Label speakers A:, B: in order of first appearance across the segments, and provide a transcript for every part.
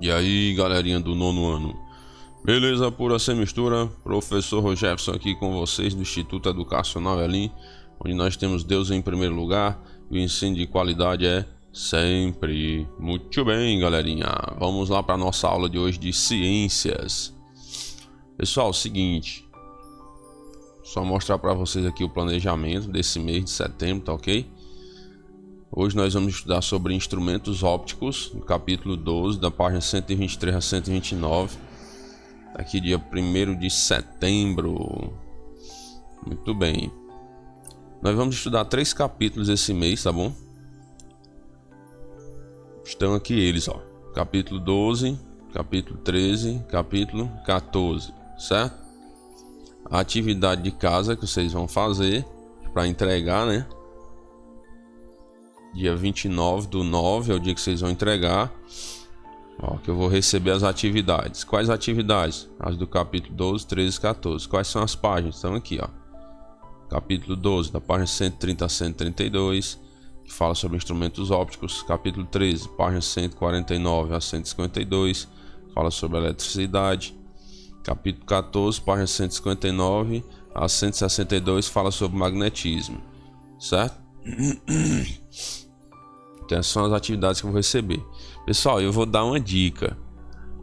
A: E aí, galerinha do nono ano, beleza pura sem mistura? Professor Rogerson aqui com vocês do Instituto Educacional Elim, onde nós temos Deus em primeiro lugar e o ensino de qualidade é sempre. Muito bem, galerinha, vamos lá para nossa aula de hoje de ciências. Pessoal, o seguinte, só mostrar para vocês aqui o planejamento desse mês de setembro, tá ok? Hoje nós vamos estudar sobre instrumentos ópticos, no capítulo 12, da página 123 a 129, aqui dia 1º de setembro. Muito bem. Nós vamos estudar 3 capítulos esse mês, tá bom? Estão aqui eles, ó. Capítulo 12, capítulo 13, capítulo 14, certo? A atividade de casa que vocês vão fazer para entregar, né? Dia 29/9 é o dia que vocês vão entregar. Ó, que eu vou receber as atividades. Quais atividades? As do capítulo 12, 13 e 14. Quais são as páginas? Estão aqui, ó. Capítulo 12, da página 130 a 132, que fala sobre instrumentos ópticos. Capítulo 13, página 149 a 152, fala sobre eletricidade. Capítulo 14, página 159 a 162, fala sobre magnetismo. Certo? Então essas são as atividades que eu vou receber. Pessoal, eu vou dar uma dica.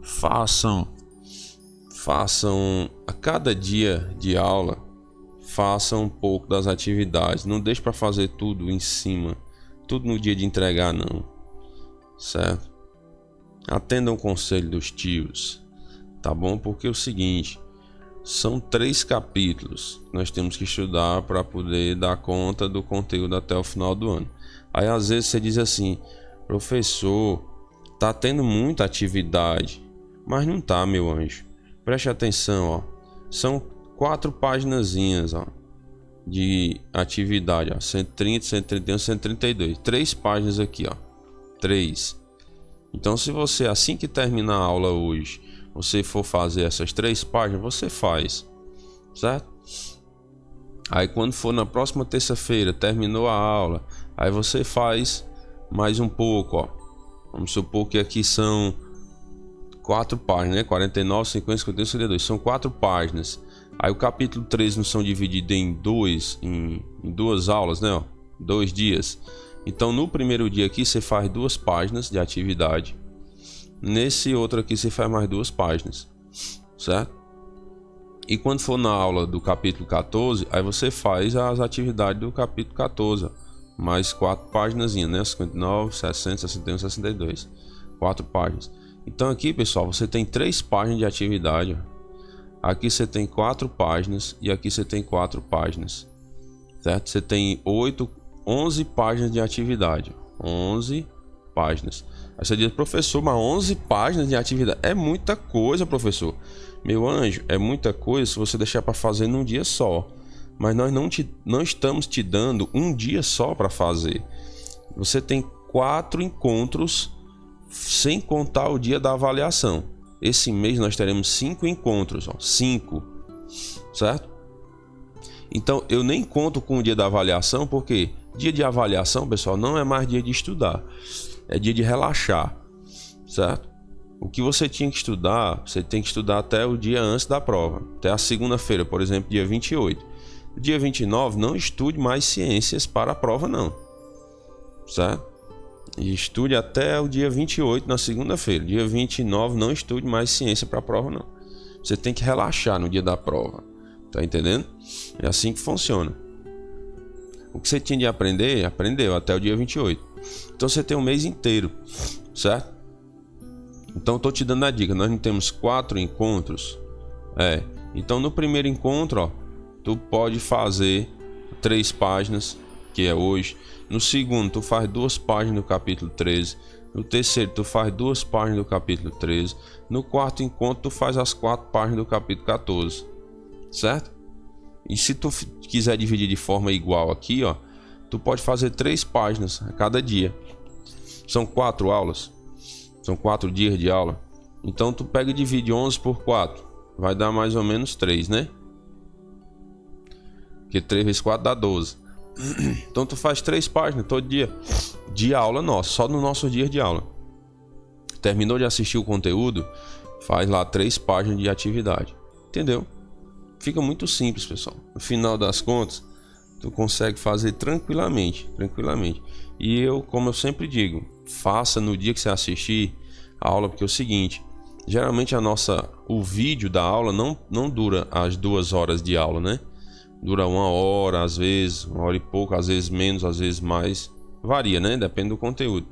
A: Façam a cada dia de aula, façam um pouco das atividades. Não deixe para fazer tudo em cima, tudo no dia de entregar não. Certo? Atendam o conselho dos tios, tá bom? Porque é o seguinte, são 3 capítulos que nós temos que estudar para poder dar conta do conteúdo até o final do ano. Aí às vezes você diz assim, professor, tá tendo muita atividade, mas não tá, meu anjo. Preste atenção, ó. São 4 paginazinhas, ó, de atividade, ó, 130, 131, 132. 3 páginas aqui, ó. 3. Então se você, assim que terminar a aula hoje, você for fazer essas 3 páginas, você faz, certo? Aí quando for na próxima terça-feira, terminou a aula, aí você faz mais um pouco, ó. Vamos supor que aqui são 4 páginas, né? 49, 50, 51, 52. São 4 páginas. Aí o capítulo 13 não são divididos em 2 aulas, né? Ó, 2 dias. Então no primeiro dia aqui você faz 2 páginas de atividade. Nesse outro aqui você faz mais 2 páginas, certo? E quando for na aula do capítulo 14, aí você faz as atividades do capítulo 14, mais 4 páginas, né? 59, 60, 61, 62. 4 páginas. Então aqui, pessoal, você tem 3 páginas de atividade. Aqui você tem 4 páginas e aqui você tem 4 páginas. Certo? Você tem 11 páginas de atividade. 11 páginas. Aí você diz, professor, mas 11 páginas de atividade é muita coisa, professor. Meu anjo, é muita coisa se você deixar para fazer num dia só. Mas nós não estamos te dando um dia só para fazer. Você tem 4 encontros, sem contar o dia da avaliação. Esse mês nós teremos 5 encontros, ó, 5, certo? Então eu nem conto com o dia da avaliação, porque dia de avaliação, pessoal, não é mais dia de estudar, é dia de relaxar, certo? O que você tinha que estudar, você tem que estudar até o dia antes da prova, até a segunda-feira, por exemplo, dia 28. Dia 29, não estude mais ciências para a prova não, certo? E estude até o dia 28 na segunda-feira. Dia 29, não estude mais ciência para a prova não. Você tem que relaxar no dia da prova, tá entendendo? É assim que funciona. O que você tinha de aprender, aprendeu até o dia 28. Então você tem um mês inteiro, certo? Então eu tô te dando a dica, nós não temos 4 encontros. Então no primeiro encontro, ó, tu pode fazer 3 páginas, que é hoje. No segundo, tu faz 2 páginas do capítulo 13. No terceiro, tu faz 2 páginas do capítulo 13. No quarto encontro, tu faz as 4 páginas do capítulo 14. Certo? E se tu quiser dividir de forma igual aqui, ó, tu pode fazer 3 páginas a cada dia. São 4 aulas. São 4 dias de aula. Então tu pega e divide 11 por 4. Vai dar mais ou menos 3, né? Porque 3 vezes 4 dá 12. Então tu faz 3 páginas todo dia de aula nossa, só no nosso dia de aula. Terminou de assistir o conteúdo, faz lá 3 páginas de atividade. Entendeu? Fica muito simples, pessoal. No final das contas, tu consegue fazer tranquilamente. E eu, como eu sempre digo, faça no dia que você assistir a aula, porque é o seguinte, geralmente o vídeo da aula não dura as 2 horas de aula, né? Dura 1 hora, às vezes 1 hora e pouco, às vezes menos, às vezes mais. Varia, né? Depende do conteúdo.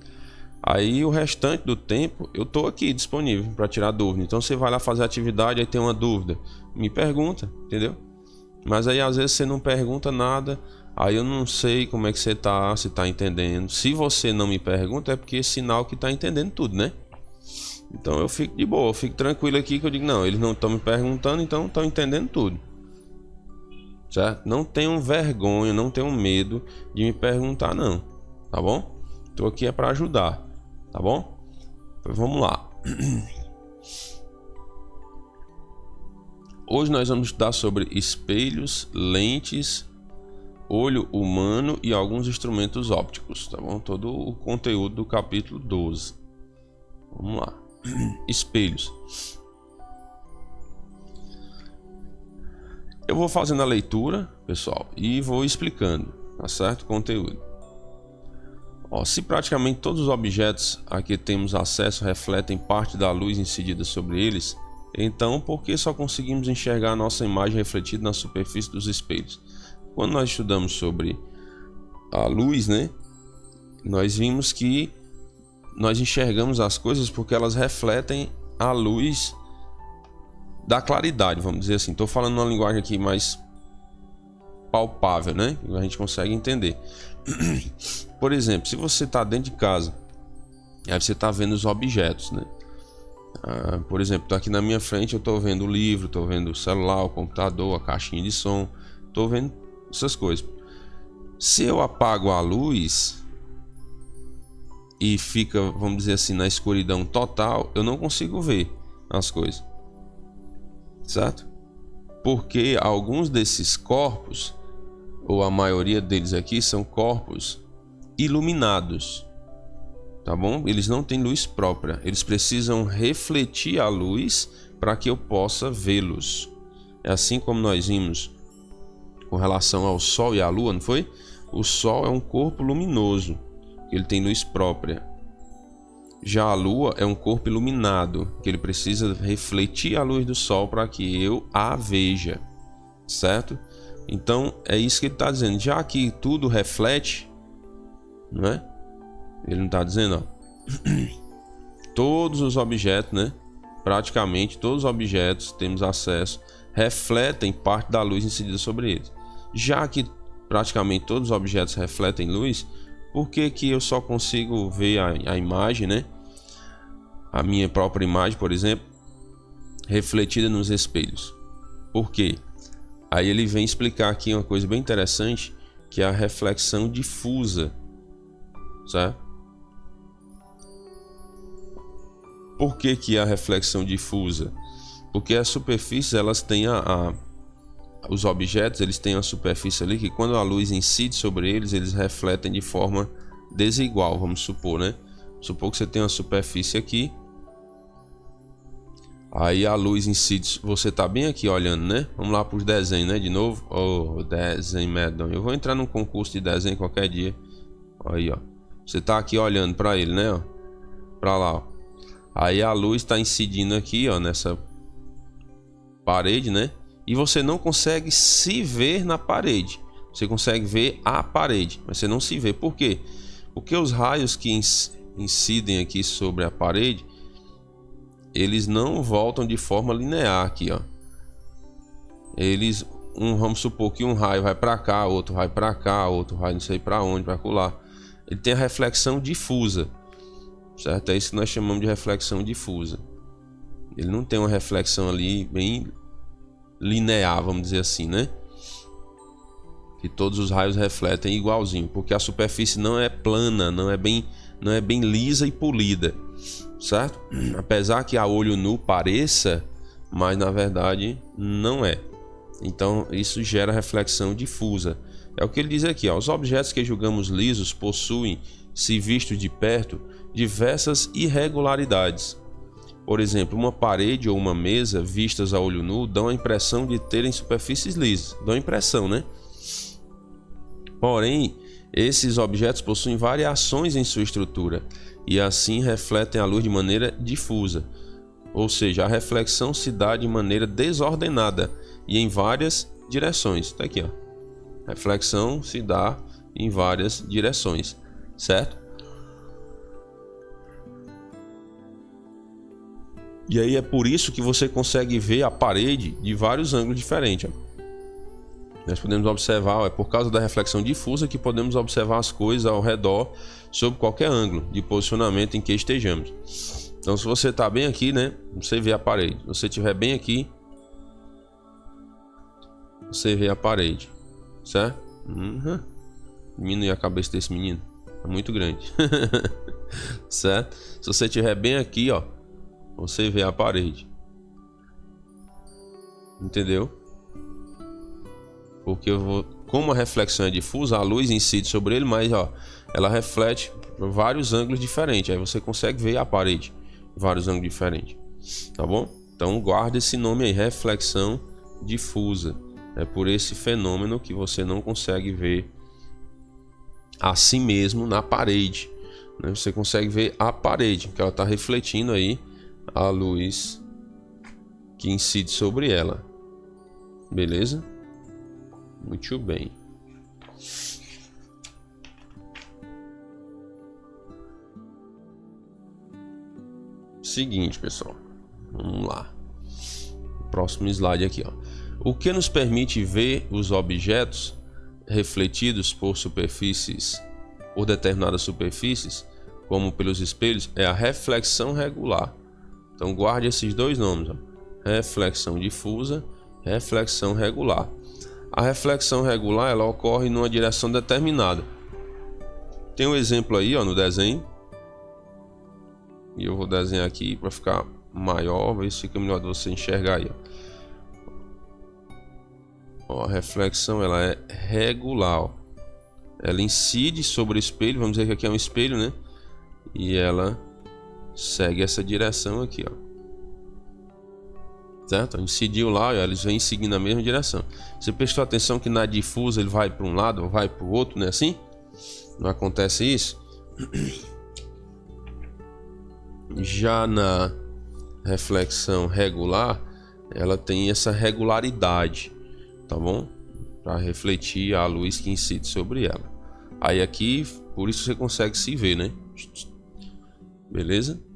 A: Aí o restante do tempo eu tô aqui disponível para tirar dúvida. Então você vai lá fazer a atividade, aí tem uma dúvida, me pergunta, entendeu? Mas aí às vezes você não pergunta nada, aí eu não sei como é que você tá, se tá entendendo. Se você não me pergunta é porque é sinal que tá entendendo tudo, né? Então eu fico de boa, eu fico tranquilo aqui que eu digo, não, eles não estão me perguntando, então estão entendendo tudo. Certo? Não tenham vergonha, não tenham medo de me perguntar não, tá bom? Tô aqui é para ajudar, tá bom? Então vamos lá. Hoje nós vamos estudar sobre espelhos, lentes, olho humano e alguns instrumentos ópticos, tá bom? Todo o conteúdo do capítulo 12. Vamos lá. Espelhos. Eu vou fazendo a leitura, pessoal, e vou explicando, tá certo? O conteúdo. Ó, se praticamente todos os objetos a que temos acesso refletem parte da luz incidida sobre eles, então por que só conseguimos enxergar a nossa imagem refletida na superfície dos espelhos? Quando nós estudamos sobre a luz, né, nós vimos que nós enxergamos as coisas porque elas refletem a luz da claridade, vamos dizer assim. Estou falando uma linguagem aqui mais palpável, né? A gente consegue entender. Por exemplo, se você está dentro de casa, aí você está vendo os objetos, né? Por exemplo, estou aqui na minha frente, eu estou vendo o livro, estou vendo o celular, o computador, a caixinha de som, estou vendo essas coisas. Se eu apago a luz e fica, vamos dizer assim, na escuridão total, eu não consigo ver as coisas. Certo? Porque alguns desses corpos, ou a maioria deles aqui, são corpos iluminados, tá bom? Eles não têm luz própria, eles precisam refletir a luz para que eu possa vê-los. É assim como nós vimos com relação ao Sol e à Lua, não foi? O Sol é um corpo luminoso, ele tem luz própria. Já a Lua é um corpo iluminado, que ele precisa refletir a luz do Sol para que eu a veja, certo? Então é isso que ele está dizendo. Já que tudo reflete, não é? Ele não está dizendo, ó, todos os objetos, né? Praticamente todos os objetos temos acesso, refletem parte da luz incidida sobre eles. Já que praticamente todos os objetos refletem luz, por que que eu só consigo ver a imagem, né? A minha própria imagem, por exemplo, refletida nos espelhos. Por quê? Aí ele vem explicar aqui uma coisa bem interessante, que é a reflexão difusa, certo? Por que que é a reflexão difusa? Porque as superfícies, elas têm os objetos, eles têm uma superfície ali que quando a luz incide sobre eles, eles refletem de forma desigual, vamos supor, né? Supor que você tem uma superfície aqui, aí a luz incide, você tá bem aqui olhando, né? Vamos lá para os desenhos, né? De novo, desenho medonho. Eu vou entrar num concurso de desenho qualquer dia. Aí, ó, você tá aqui olhando para ele, né? Ó, para lá, ó. Aí a luz está incidindo aqui, ó, nessa parede, né? E você não consegue se ver na parede. Você consegue ver a parede, mas você não se vê. Por quê? Porque os raios que incidem aqui sobre a parede, eles não voltam de forma linear aqui, ó. Eles, vamos supor que um raio vai para cá, outro vai para cá, outro vai não sei para onde, para acolá. Ele tem a reflexão difusa, certo? É isso que nós chamamos de reflexão difusa. Ele não tem uma reflexão ali bem linear, vamos dizer assim, né? Que todos os raios refletem igualzinho, porque a superfície não é plana, não é bem lisa e polida, certo? Apesar que a olho nu pareça, mas na verdade não é. Então isso gera reflexão difusa. É o que ele diz aqui, ó. Os objetos que julgamos lisos possuem, se vistos de perto, diversas irregularidades. Por exemplo, uma parede ou uma mesa vistas a olho nu dão a impressão de terem superfícies lisas. Dão a impressão, né? Porém, esses objetos possuem variações em sua estrutura e assim refletem a luz de maneira difusa. Ou seja, a reflexão se dá de maneira desordenada e em várias direções. Tá aqui, ó. Reflexão se dá em várias direções, certo? E aí é por isso que você consegue ver a parede de vários ângulos diferentes, ó. Nós podemos observar, é por causa da reflexão difusa que podemos observar as coisas ao redor sob qualquer ângulo de posicionamento em que estejamos. Então, se você está bem aqui, né, você vê a parede. Se você estiver bem aqui, você vê a parede, certo? Diminui a cabeça desse menino, é muito grande. Certo? Se você estiver bem aqui, ó, você vê a parede. Entendeu? Porque como a reflexão é difusa, a luz incide sobre ele, mas ó, ela reflete vários ângulos diferentes. Aí você consegue ver a parede em vários ângulos diferentes, tá bom? Então guarda esse nome aí, reflexão difusa. É por esse fenômeno que você não consegue ver a si mesmo na parede, né? Você consegue ver a parede, que ela está refletindo aí a luz que incide sobre ela. Beleza? Muito bem. Seguinte, pessoal. Vamos lá. Próximo slide aqui, ó. O que nos permite ver os objetos refletidos por determinadas superfícies, como pelos espelhos, é a reflexão regular. Então guarde esses dois nomes, ó. Reflexão difusa, reflexão regular. A reflexão regular, ela ocorre numa direção determinada. Tem um exemplo aí, ó, no desenho. E eu vou desenhar aqui para ficar maior, ver se fica melhor de você enxergar aí, ó. A reflexão, ela é regular, ó. Ela incide sobre o espelho, vamos dizer que aqui é um espelho, né? E ela segue essa direção aqui, ó. Certo? Incidiu lá, eles vêm seguindo a mesma direção. Você prestou atenção que na difusa ele vai para um lado ou vai para o outro, não é assim? Não acontece isso? Já na reflexão regular, ela tem essa regularidade, tá bom? Para refletir a luz que incide sobre ela. Aí aqui, por isso você consegue se ver, né? Beleza?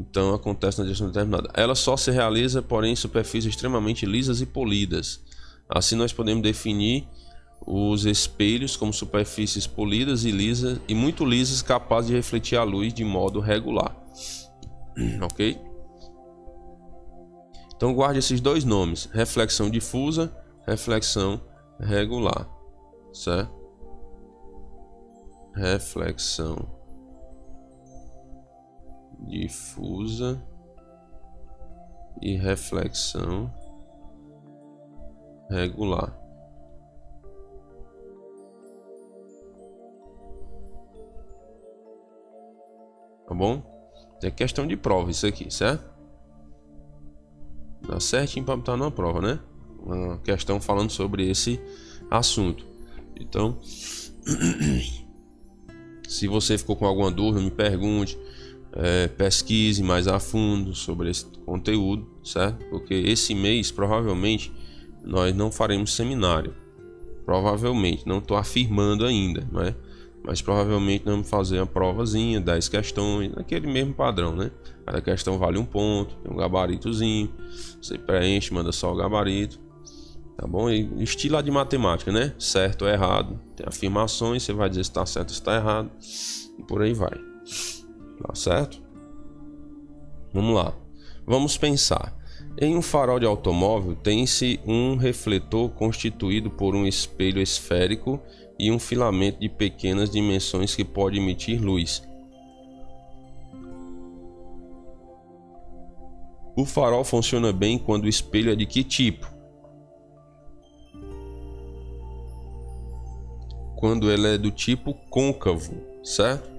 A: Então acontece na direção determinada. Ela só se realiza, porém, em superfícies extremamente lisas e polidas. Assim nós podemos definir os espelhos como superfícies polidas e lisas e muito lisas, capazes de refletir a luz de modo regular. Ok? Então guarde esses dois nomes: reflexão difusa, reflexão regular, certo? Reflexão difusa e reflexão regular. Tá bom? É questão de prova isso aqui, certo? Dá certinho para botar numa prova, né? Uma questão falando sobre esse assunto. Então, se você ficou com alguma dúvida, me pergunte. Pesquise mais a fundo sobre esse conteúdo, certo? Porque esse mês provavelmente nós não faremos seminário. Provavelmente, não estou afirmando ainda, né? Mas provavelmente nós vamos fazer uma provazinha, 10 questões, naquele mesmo padrão, né? Cada questão vale um ponto, tem um gabaritozinho, você preenche, manda só o gabarito, tá bom? E estilo de matemática, né? Certo ou errado, tem afirmações, você vai dizer se está certo ou se está errado, e por aí vai. Tá certo? Vamos lá. Vamos pensar. Em um farol de automóvel tem-se um refletor constituído por um espelho esférico e um filamento de pequenas dimensões que pode emitir luz. O farol funciona bem quando o espelho é de que tipo? Quando ele é do tipo côncavo, certo?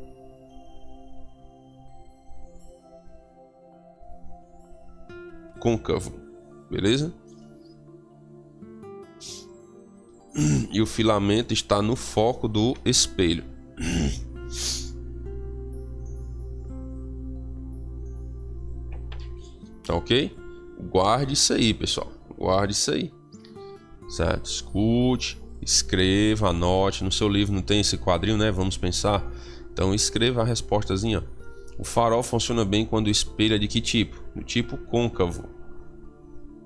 A: côncavo, beleza? E o filamento está no foco do espelho. Tá ok? Guarde isso aí, pessoal. Guarde isso aí. Certo? Escute, escreva, anote. No seu livro não tem esse quadrinho, né? Vamos pensar. Então escreva a respostazinha. O farol funciona bem quando o espelho é de que tipo? Do tipo côncavo.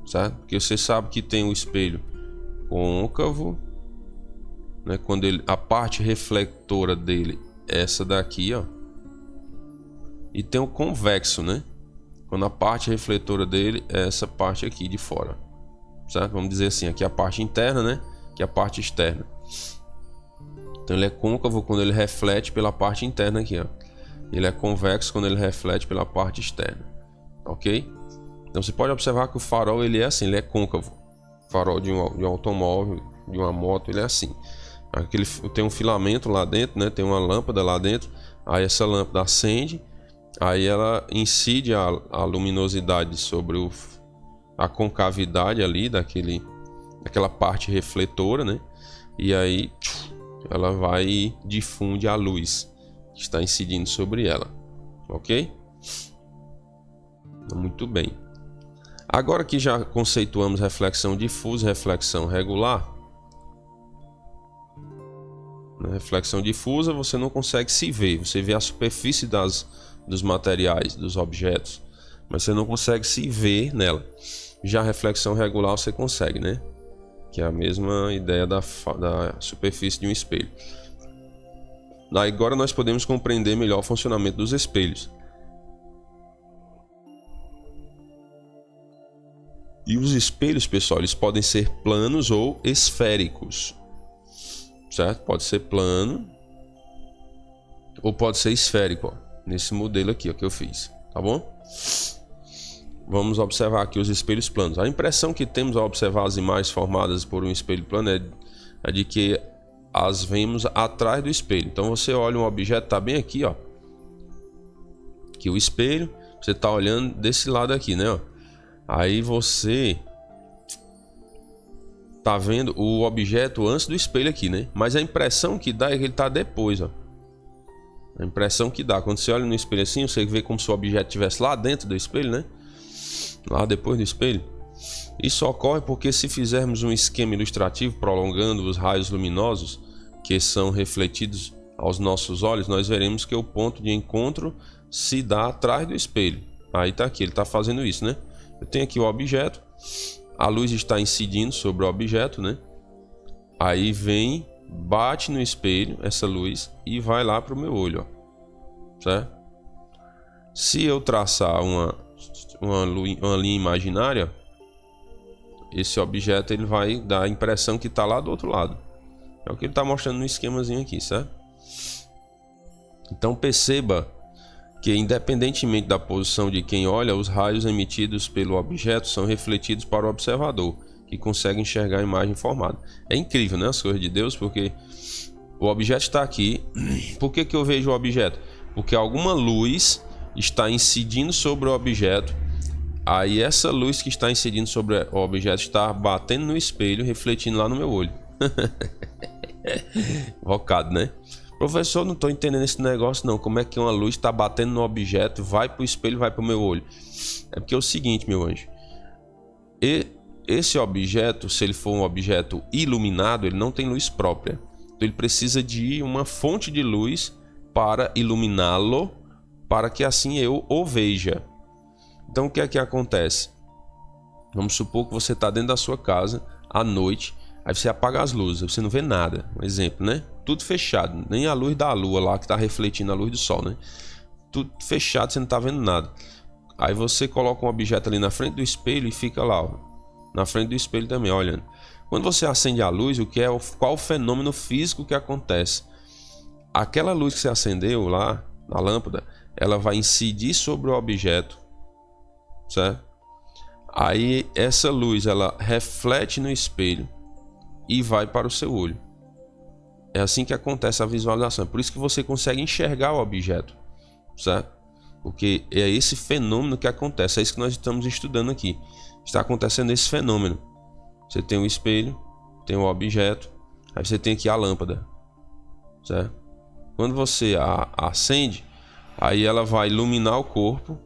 A: Certo? Porque você sabe que tem o espelho côncavo, né? Quando a parte refletora dele é essa daqui, ó. E tem o convexo, né? Quando a parte refletora dele é essa parte aqui de fora. Certo? Vamos dizer assim, aqui a parte interna, né? Aqui a parte externa. Então ele é côncavo quando ele reflete pela parte interna aqui, ó. Ele é convexo quando ele reflete pela parte externa. Ok? Então você pode observar que o farol ele é assim, ele é côncavo. O farol de um automóvel, de uma moto, ele é assim. Aqui tem um filamento lá dentro, né? Tem uma lâmpada lá dentro. Aí essa lâmpada acende. Aí ela incide a luminosidade sobre a concavidade ali daquela parte refletora, né? E aí ela vai e difunde a luz que está incidindo sobre ela, ok? Muito bem. Agora que já conceituamos reflexão difusa e reflexão regular, na reflexão difusa você não consegue se ver, você vê a superfície dos materiais, dos objetos, mas você não consegue se ver nela. Já a reflexão regular você consegue, né? Que é a mesma ideia da superfície de um espelho. Agora nós podemos compreender melhor o funcionamento dos espelhos. E os espelhos, pessoal, eles podem ser planos ou esféricos. Certo? Pode ser plano ou pode ser esférico, ó, nesse modelo aqui, ó, que eu fiz, tá bom? Vamos observar aqui os espelhos planos. A impressão que temos ao observar as imagens formadas por um espelho plano é de que as vemos atrás do espelho. Então você olha um objeto, tá bem aqui, ó, que o espelho, você tá olhando desse lado aqui, né, ó. Aí você tá vendo o objeto antes do espelho aqui, né? Mas a impressão que dá é que ele tá depois, ó. A impressão que dá quando você olha no espelho assim, você vê como se o objeto estivesse lá dentro do espelho, né? Lá depois do espelho. Isso ocorre porque se fizermos um esquema ilustrativo prolongando os raios luminosos que são refletidos aos nossos olhos, nós veremos que o ponto de encontro se dá atrás do espelho. Aí tá aqui, ele tá fazendo isso, né? Eu tenho aqui o objeto, a luz está incidindo sobre o objeto, né? Aí vem, bate no espelho essa luz e vai lá para o meu olho, ó. Certo? Se eu traçar uma linha imaginária, esse objeto ele vai dar a impressão que está lá do outro lado. É o que ele está mostrando no esquemazinho aqui, certo? Então perceba que, independentemente da posição de quem olha, os raios emitidos pelo objeto são refletidos para o observador, que consegue enxergar a imagem formada. É incrível, né, as coisas de Deus, porque o objeto está aqui. Por que eu vejo o objeto? Porque alguma luz está incidindo sobre o objeto. Aí essa luz que está incidindo sobre o objeto está batendo no espelho, refletindo lá no meu olho. Invocado, né? Professor, não estou entendendo esse negócio não. Como é que uma luz está batendo no objeto, vai para o espelho, vai para o meu olho? É porque é o seguinte, meu anjo. Esse objeto, se ele for um objeto iluminado, ele não tem luz própria. Então ele precisa de uma fonte de luz para iluminá-lo, para que assim eu o veja. Então o que é que acontece? Vamos supor que você está dentro da sua casa à noite, aí você apaga as luzes, você não vê nada. Um exemplo, né? Tudo fechado, nem a luz da lua lá que está refletindo a luz do sol, né? Tudo fechado, você não está vendo nada. Aí você coloca um objeto ali na frente do espelho e fica lá, ó, na frente do espelho também, olhando. Quando você acende a luz, qual o fenômeno físico que acontece? Aquela luz que você acendeu lá na lâmpada, ela vai incidir sobre o objeto, certo? Aí essa luz ela reflete no espelho e vai para o seu olho. É assim que acontece a visualização. É por isso que você consegue enxergar o objeto, certo? Porque é esse fenômeno que acontece, é isso que nós estamos estudando aqui. Está acontecendo esse fenômeno. Você tem o espelho, tem o objeto, aí você tem aqui a lâmpada, certo? Quando você acende, aí ela vai iluminar o corpo.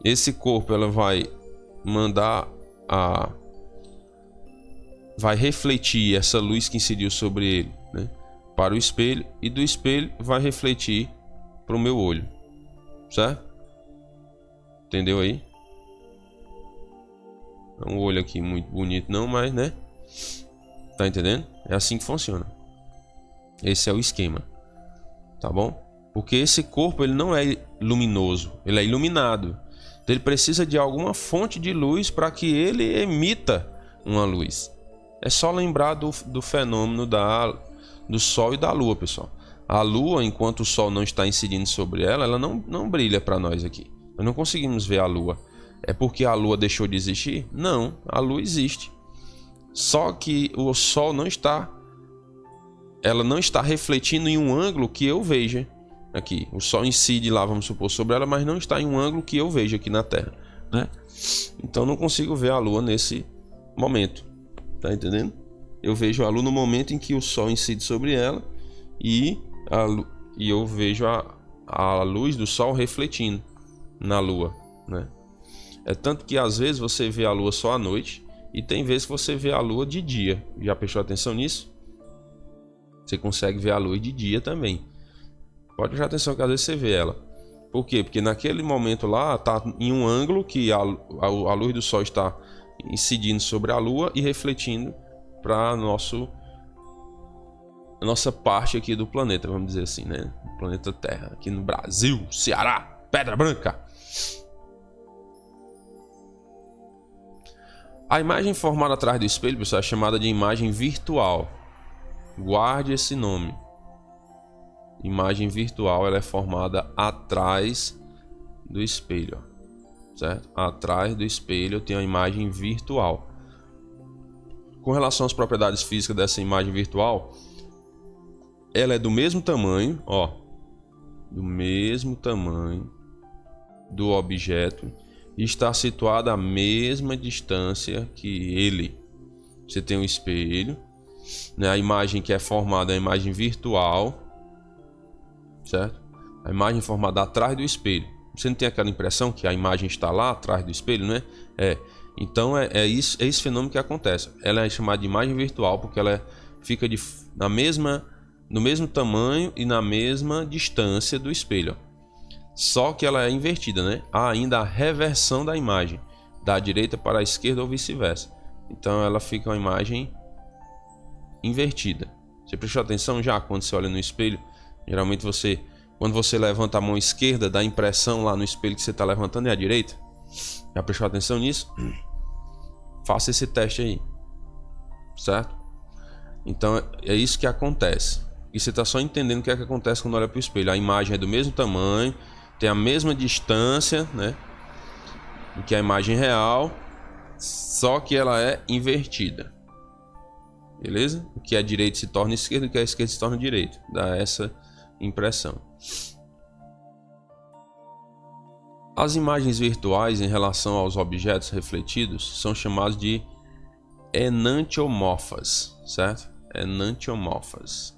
A: Esse corpo ela vai mandar vai refletir essa luz que incidiu sobre ele, né, para o espelho, e do espelho vai refletir para o meu olho, certo? Entendeu aí? É um olho aqui muito bonito não, mas né? Tá entendendo? É assim que funciona. Esse é o esquema, tá bom? Porque esse corpo ele não é luminoso, ele é iluminado. Então ele precisa de alguma fonte de luz para que ele emita uma luz. É só lembrar do fenômeno do Sol e da Lua, pessoal. A Lua, enquanto o Sol não está incidindo sobre ela, ela não brilha para nós aqui. Nós não conseguimos ver a Lua. É porque a Lua deixou de existir? Não, a Lua existe. Só que o Sol ela não está refletindo em um ângulo que eu veja aqui. O Sol incide lá, vamos supor, sobre ela, mas não está em um ângulo que eu vejo aqui na Terra, né? Então não consigo ver a Lua nesse momento. Tá entendendo? Eu vejo a Lua no momento em que o Sol incide sobre ela e eu vejo a luz do Sol refletindo na Lua, né? É tanto que às vezes você vê a Lua só à noite e tem vezes que você vê a Lua de dia. Já prestou atenção nisso? Você consegue ver a Lua de dia também. Pode prestar atenção que às vezes você vê ela. Por quê? Porque naquele momento lá tá em um ângulo que a luz do Sol está incidindo sobre a Lua e refletindo para nossa parte aqui do planeta, vamos dizer assim, né? O planeta Terra, aqui no Brasil, Ceará, Pedra Branca. A imagem formada atrás do espelho, pessoal, é chamada de imagem virtual. Guarde esse nome. Imagem virtual, ela é formada atrás do espelho, certo? Atrás do espelho eu tenho a imagem virtual. Com relação às propriedades físicas dessa imagem virtual, ela é do mesmo tamanho, ó, do mesmo tamanho do objeto e está situada à mesma distância que ele. Você tem um espelho, né? A imagem que é formada é a imagem virtual, certo? A imagem formada atrás do espelho. Você não tem aquela impressão que a imagem está lá atrás do espelho, né? Então é esse fenômeno que acontece. Ela é chamada de imagem virtual porque ela fica no mesmo tamanho e na mesma distância do espelho. Só que ela é invertida, né? Há ainda a reversão da imagem, da direita para a esquerda ou vice-versa. Então ela fica uma imagem invertida. Você prestou atenção já quando você olha no espelho? Geralmente quando você levanta a mão esquerda, dá a impressão lá no espelho que você está levantando é a direita. Já prestou atenção nisso? Faça esse teste aí, certo? Então é isso que acontece. E você está só entendendo o que é que acontece quando olha para o espelho. A imagem é do mesmo tamanho, tem a mesma distância, né, que a imagem real, só que ela é invertida. Beleza? O que é direito se torna esquerdo, o que é esquerdo se torna direito. Dá essa impressão. As imagens virtuais em relação aos objetos refletidos são chamadas de enantiomorfas, certo? Enantiomorfas.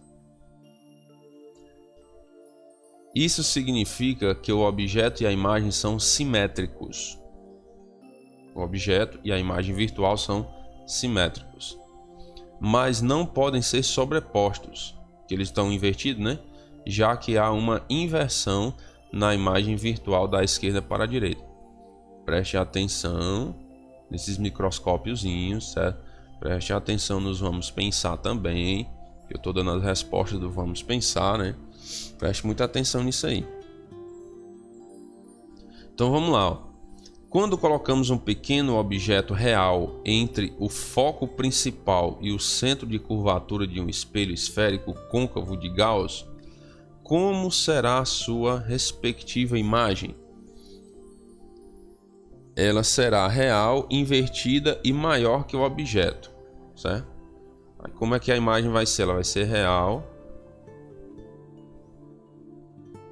A: Isso significa que o objeto e a imagem são simétricos. O objeto e a imagem virtual são simétricos, mas não podem ser sobrepostos, que eles estão invertidos, né? Já que há uma inversão na imagem virtual da esquerda para a direita. Preste atenção nesses microscópiozinhos, certo? Preste atenção nos vamos pensar também. Eu estou dando as respostas do vamos pensar, né? Preste muita atenção nisso aí. Então vamos lá, ó. Quando colocamos um pequeno objeto real entre o foco principal e o centro de curvatura de um espelho esférico côncavo de Gauss, como será a sua respectiva imagem? Ela será real, invertida e maior que o objeto, certo? Como é que a imagem vai ser? Ela vai ser real,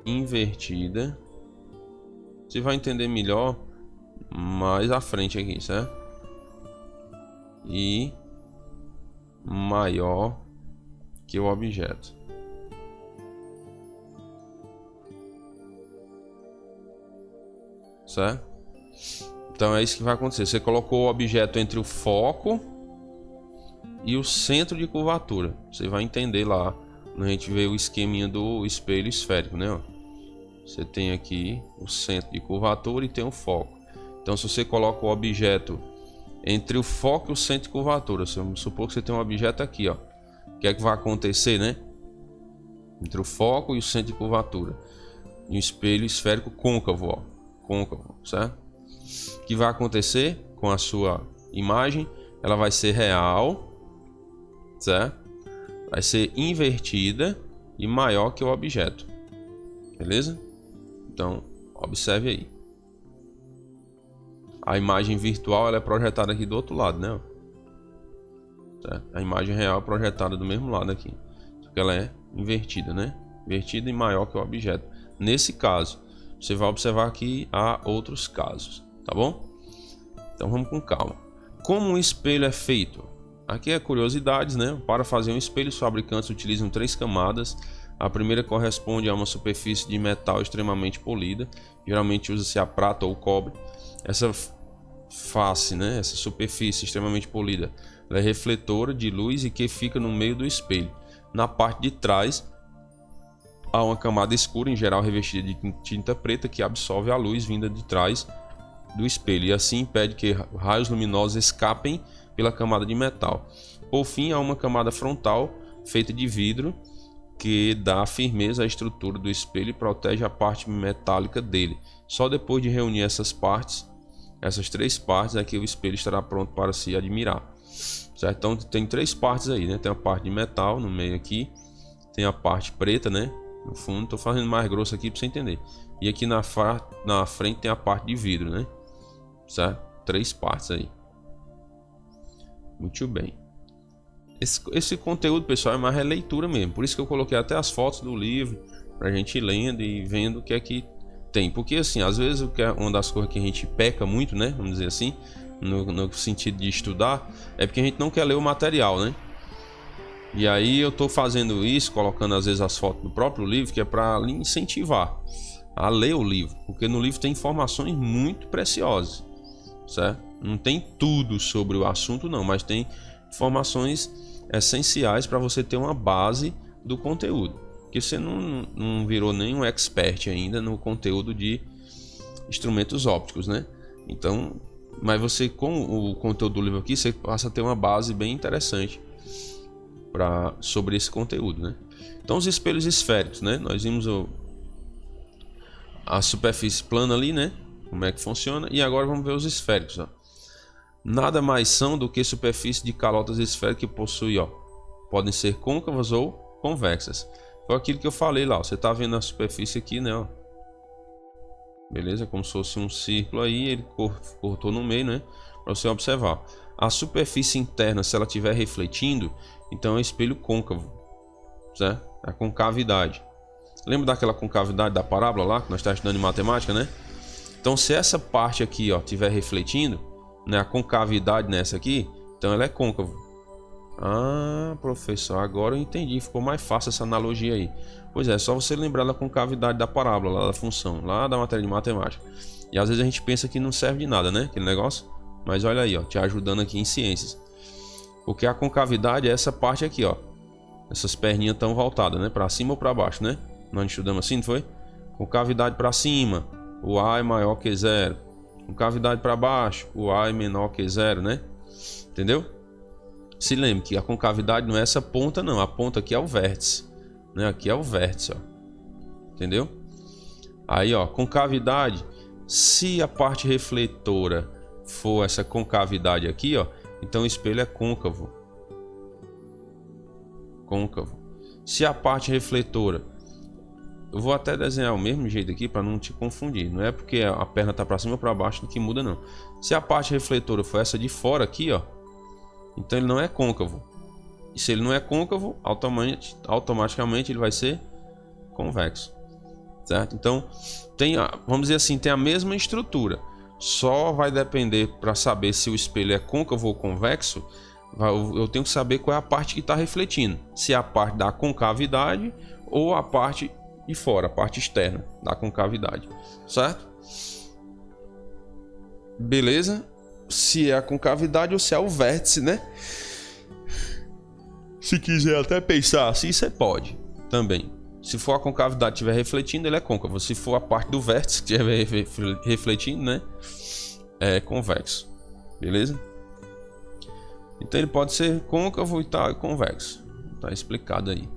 A: invertida Você vai entender melhor mais à frente aqui, certo? E maior que o objeto. Certo? Então é isso que vai acontecer. Você colocou o objeto entre o foco e o centro de curvatura. Você vai entender lá, a gente vê o esqueminha do espelho esférico, né? Você tem aqui o centro de curvatura e tem o foco. Então se você coloca o objeto entre o foco e o centro de curvatura, vamos supor que você tem um objeto aqui, ó. O que é que vai acontecer, né? Entre o foco e o centro de curvatura. E um espelho esférico côncavo, ó. Côncavo, certo? O que vai acontecer com a sua imagem? Ela vai ser real, certo? Vai ser invertida e maior que o objeto. Beleza? Então, observe aí. A imagem virtual ela é projetada aqui do outro lado, né? Certo? A imagem real é projetada do mesmo lado aqui. Só que ela é invertida, né? Invertida e maior que o objeto. Nesse caso, você vai observar que há outros casos, tá bom? Então vamos com calma. Como um espelho é feito? Aqui é curiosidades, né? Para fazer um espelho, os fabricantes utilizam 3 camadas. A primeira corresponde a uma superfície de metal extremamente polida. Geralmente usa-se a prata ou o cobre. Essa face, né? Essa superfície extremamente polida, ela é refletora de luz e que fica no meio do espelho. Na parte de trás há uma camada escura, em geral revestida de tinta preta, que absorve a luz vinda de trás do espelho e assim impede que raios luminosos escapem pela camada de metal. Por fim, há uma camada frontal feita de vidro que dá firmeza à estrutura do espelho e protege a parte metálica dele. Só depois de reunir essas 3 partes, é que o espelho estará pronto para se admirar. Certo? Então tem 3 partes aí, né? Tem a parte de metal no meio aqui, tem a parte preta, né? No fundo, estou fazendo mais grosso aqui para você entender. E aqui na frente tem a parte de vidro, né? Certo? 3 partes aí. Muito bem. Esse conteúdo, pessoal, é mais releitura mesmo. Por isso que eu coloquei até as fotos do livro, para a gente ir lendo e vendo o que é que tem. Porque assim, às vezes uma das coisas que a gente peca muito, né? Vamos dizer assim, no sentido de estudar, é porque a gente não quer ler o material, né? E aí eu estou fazendo isso, colocando às vezes as fotos do próprio livro, que é para lhe incentivar a ler o livro, porque no livro tem informações muito preciosas, certo? Não tem tudo sobre o assunto não, mas tem informações essenciais para você ter uma base do conteúdo, que você não virou nenhum expert ainda no conteúdo de instrumentos ópticos, né? Então, mas você com o conteúdo do livro aqui, você passa a ter uma base bem interessante sobre esse conteúdo, né? Então os espelhos esféricos, né? Nós vimos a superfície plana ali, né? Como é que funciona? E agora vamos ver os esféricos, ó. Nada mais são do que superfícies de calotas esféricas que possuem, ó, podem ser côncavas ou convexas. Foi aquilo que eu falei lá, ó. Você tá vendo a superfície aqui, né? Ó. Beleza? Como se fosse um círculo aí, ele cortou no meio, né? Para você observar. A superfície interna, se ela estiver refletindo, então é um espelho côncavo, certo? A concavidade. Lembra daquela concavidade da parábola lá que nós estamos estudando em matemática, né? Então, se essa parte aqui, ó, estiver refletindo, né, a concavidade nessa aqui, então ela é côncavo. Ah, professor, agora eu entendi, ficou mais fácil essa analogia aí. Pois é, só você lembrar da concavidade da parábola, lá da função, lá da matéria de matemática. E às vezes a gente pensa que não serve de nada, né, aquele negócio. Mas olha aí, ó, te ajudando aqui em ciências. Porque a concavidade é essa parte aqui, ó. Essas perninhas estão voltadas, né, para cima ou para baixo, né? Nós estudamos assim, não foi? Concavidade para cima, o A é maior que 0. Concavidade para baixo, o A é menor que 0, né? Entendeu? Se lembre que a concavidade não é essa ponta, não. A ponta aqui é o vértice, né? Aqui é o vértice, ó. Entendeu? Aí, ó, concavidade. Se a parte refletora for essa concavidade aqui, ó, então o espelho é côncavo. Côncavo. Se a parte refletora, eu vou até desenhar o mesmo jeito aqui para não te confundir. Não é porque a perna tá para cima ou para baixo que muda, não. Se a parte refletora for essa de fora aqui, ó, então ele não é côncavo. E se ele não é côncavo, automaticamente ele vai ser convexo. certo? Então, vamos dizer assim, tem a mesma estrutura. Só vai depender, para saber se o espelho é côncavo ou convexo, eu tenho que saber qual é a parte que está refletindo. Se é a parte da concavidade ou a parte de fora, a parte externa da concavidade, certo? Beleza? Se é a concavidade ou se é o vértice, né? Se quiser até pensar assim, você pode também. Se for a concavidade estiver refletindo, ele é côncavo. Se for a parte do vértice que estiver refletindo, né, é convexo. Beleza? Então ele pode ser côncavo e tal, convexo. Tá explicado aí.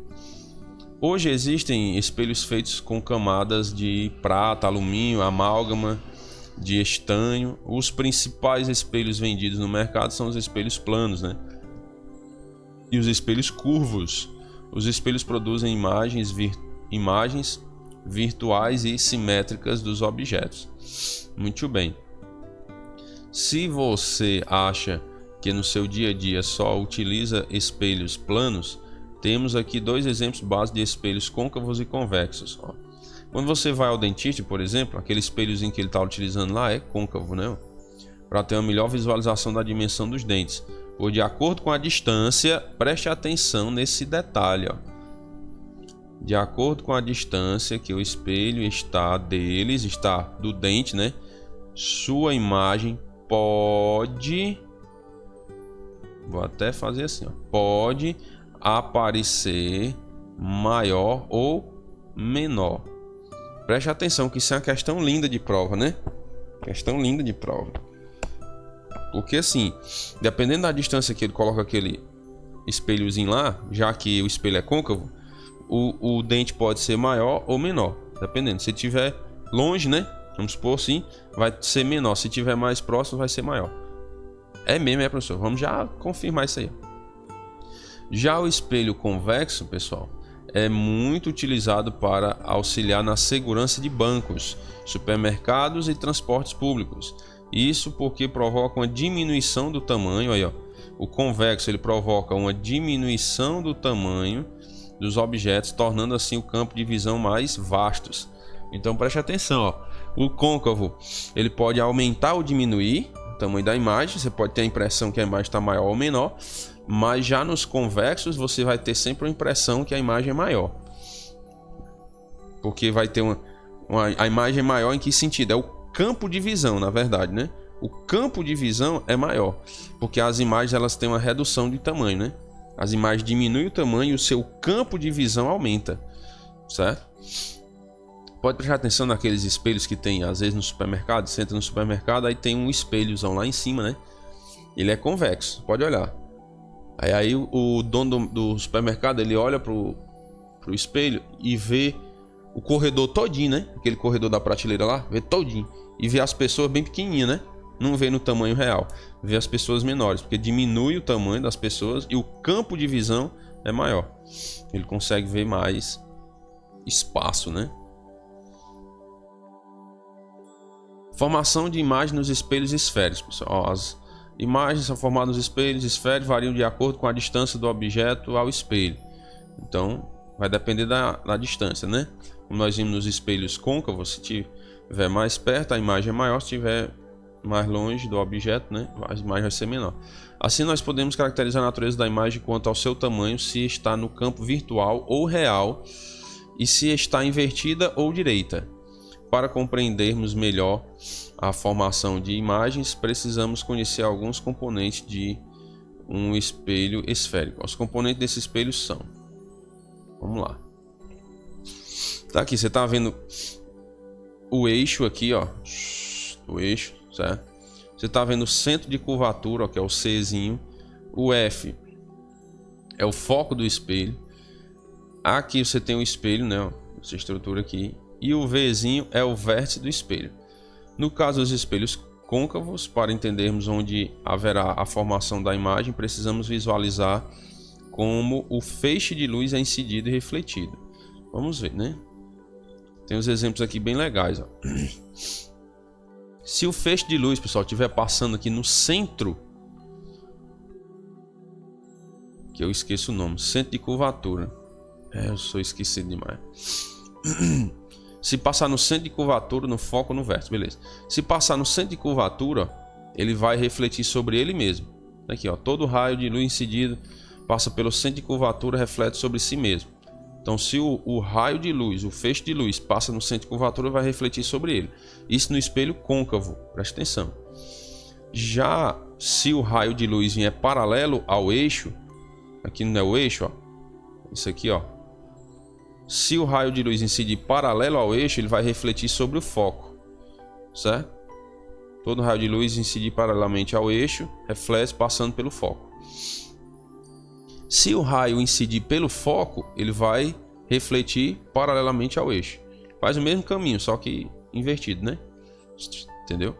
A: Hoje existem espelhos feitos com camadas de prata, alumínio, amálgama, de estanho. Os principais espelhos vendidos no mercado são os espelhos planos, né? E os espelhos curvos. Os espelhos produzem imagens virtuais e simétricas dos objetos. Muito bem. Se você acha que no seu dia a dia só utiliza espelhos planos, temos aqui dois exemplos básicos de espelhos côncavos e convexos. Quando você vai ao dentista, por exemplo, aquele espelhozinho que ele está utilizando lá é côncavo, né? Para ter uma melhor visualização da dimensão dos dentes. Pois de acordo com a distância, preste atenção nesse detalhe, ó. De acordo com a distância que o espelho está do dente, né? Sua imagem pode... Vou até fazer assim, ó. Pode aparecer maior ou menor. Preste atenção que isso é uma questão linda de prova, né? Questão linda de prova. Porque assim, dependendo da distância que ele coloca aquele espelhozinho lá, já que o espelho é côncavo, o dente pode ser maior ou menor, dependendo. Se estiver longe, né? Vamos supor assim, vai ser menor. Se estiver mais próximo, vai ser maior. É mesmo, professor? Vamos já confirmar isso aí. Já o espelho convexo, pessoal, é muito utilizado para auxiliar na segurança de bancos, supermercados e transportes públicos. Isso porque provoca uma diminuição do tamanho. Aí, ó, o convexo ele provoca uma diminuição do tamanho dos objetos, tornando assim o campo de visão mais vastos. Então preste atenção, ó. O côncavo ele pode aumentar ou diminuir o tamanho da imagem. Você pode ter a impressão que a imagem está maior ou menor, mas já nos convexos você vai ter sempre a impressão que a imagem é maior, porque vai ter a imagem maior. Em que sentido? É o campo de visão, na verdade, né? O campo de visão é maior, porque as imagens elas têm uma redução de tamanho, né? As imagens diminuem o tamanho e o seu campo de visão aumenta, certo? Pode prestar atenção naqueles espelhos que tem às vezes no supermercado. Você entra no supermercado, aí tem um espelhozão lá em cima, né? Ele é convexo, pode olhar. Aí o dono do supermercado ele olha pro espelho e vê o corredor todinho, né? Aquele corredor da prateleira lá, vê todinho. E vê as pessoas bem pequenininhas, né? Não vê no tamanho real, vê as pessoas menores, porque diminui o tamanho das pessoas e o campo de visão é maior. Ele consegue ver mais espaço, né? Formação de imagem nos espelhos esféricos, pessoal. As imagens são formadas nos espelhos esféricos, variam de acordo com a distância do objeto ao espelho. Então, vai depender da distância, né? Como nós vimos nos espelhos côncavos, se estiver mais perto, a imagem é maior. Se estiver mais longe do objeto, né, a imagem vai ser menor. Assim, nós podemos caracterizar a natureza da imagem quanto ao seu tamanho, se está no campo virtual ou real, e se está invertida ou direita. Para compreendermos melhor a formação de imagens, precisamos conhecer alguns componentes de um espelho esférico. Os componentes desse espelho são... Vamos lá. Tá aqui, você tá vendo o eixo aqui, ó. O eixo, certo? Você tá vendo o centro de curvatura, ó, que é o Czinho. O F é o foco do espelho. Aqui você tem o espelho, né? Ó, essa estrutura aqui. E o Vzinho é o vértice do espelho. No caso dos espelhos côncavos, para entendermos onde haverá a formação da imagem, precisamos visualizar como o feixe de luz é incidido e refletido. Vamos ver, né? Tem uns exemplos aqui bem legais, ó. Se o feixe de luz, pessoal, estiver passando aqui no centro, que eu esqueço o nome, centro de curvatura. Eu sou esquecido demais. Se passar no centro de curvatura, no foco, no vértice, beleza. Se passar no centro de curvatura, ele vai refletir sobre ele mesmo. Aqui, ó, todo raio de luz incidido passa pelo centro de curvatura, reflete sobre si mesmo. Então, se o raio de luz, o feixe de luz passa no centro de curvatura, vai refletir sobre ele. Isso no espelho côncavo, presta atenção. Já se o raio de luz vier paralelo ao eixo, aqui não é o eixo, ó, isso aqui, ó. Se o raio de luz incidir paralelo ao eixo, ele vai refletir sobre o foco, certo? Todo raio de luz incidir paralelamente ao eixo, reflete passando pelo foco. Se o raio incidir pelo foco, ele vai refletir paralelamente ao eixo. Faz o mesmo caminho, só que invertido, né? Entendeu?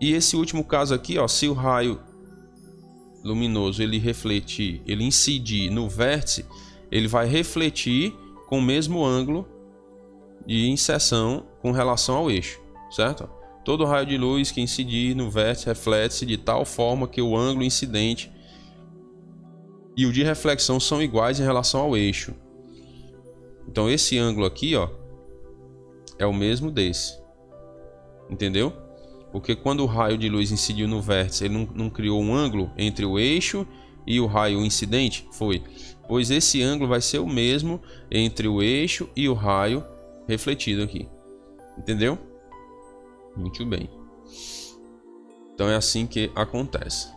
A: E esse último caso aqui, ó, se o raio luminoso ele incidir no vértice, ele vai refletir com o mesmo ângulo de inserção com relação ao eixo, certo? Todo raio de luz que incidir no vértice reflete-se de tal forma que o ângulo incidente e o de reflexão são iguais em relação ao eixo. Então esse ângulo aqui, ó, é o mesmo desse. Entendeu? Porque quando o raio de luz incidiu no vértice, ele não criou um ângulo entre o eixo e o raio incidente? Foi. Pois esse ângulo vai ser o mesmo entre o eixo e o raio refletido aqui. Entendeu? Muito bem. Então é assim que acontece.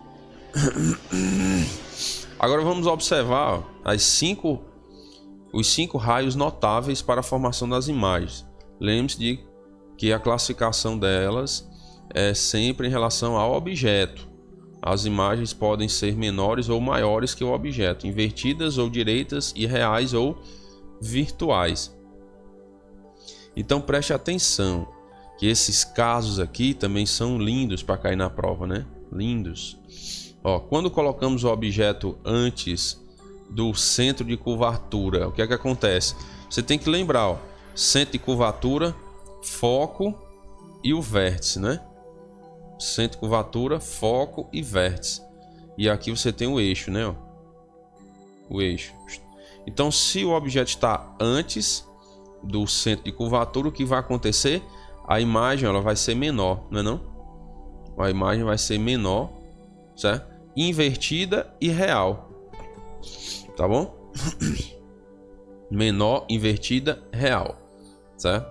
A: Agora vamos observar os 5 raios notáveis para a formação das imagens. Lembre-se de que a classificação delas é sempre em relação ao objeto. As imagens podem ser menores ou maiores que o objeto, invertidas ou direitas, irreais ou virtuais. Então preste atenção que esses casos aqui também são lindos para cair na prova, né? Lindos. Ó, quando colocamos o objeto antes do centro de curvatura, o que é que acontece? Você tem que lembrar, ó, centro de curvatura, foco e o vértice, né? Centro de curvatura, foco e vértice. E aqui você tem o eixo, né? Ó, o eixo. Então, se o objeto está antes do centro de curvatura, o que vai acontecer? A imagem ela vai ser menor, não é não? A imagem vai ser menor, certo? Invertida e real, tá bom? Menor, invertida, real, certo?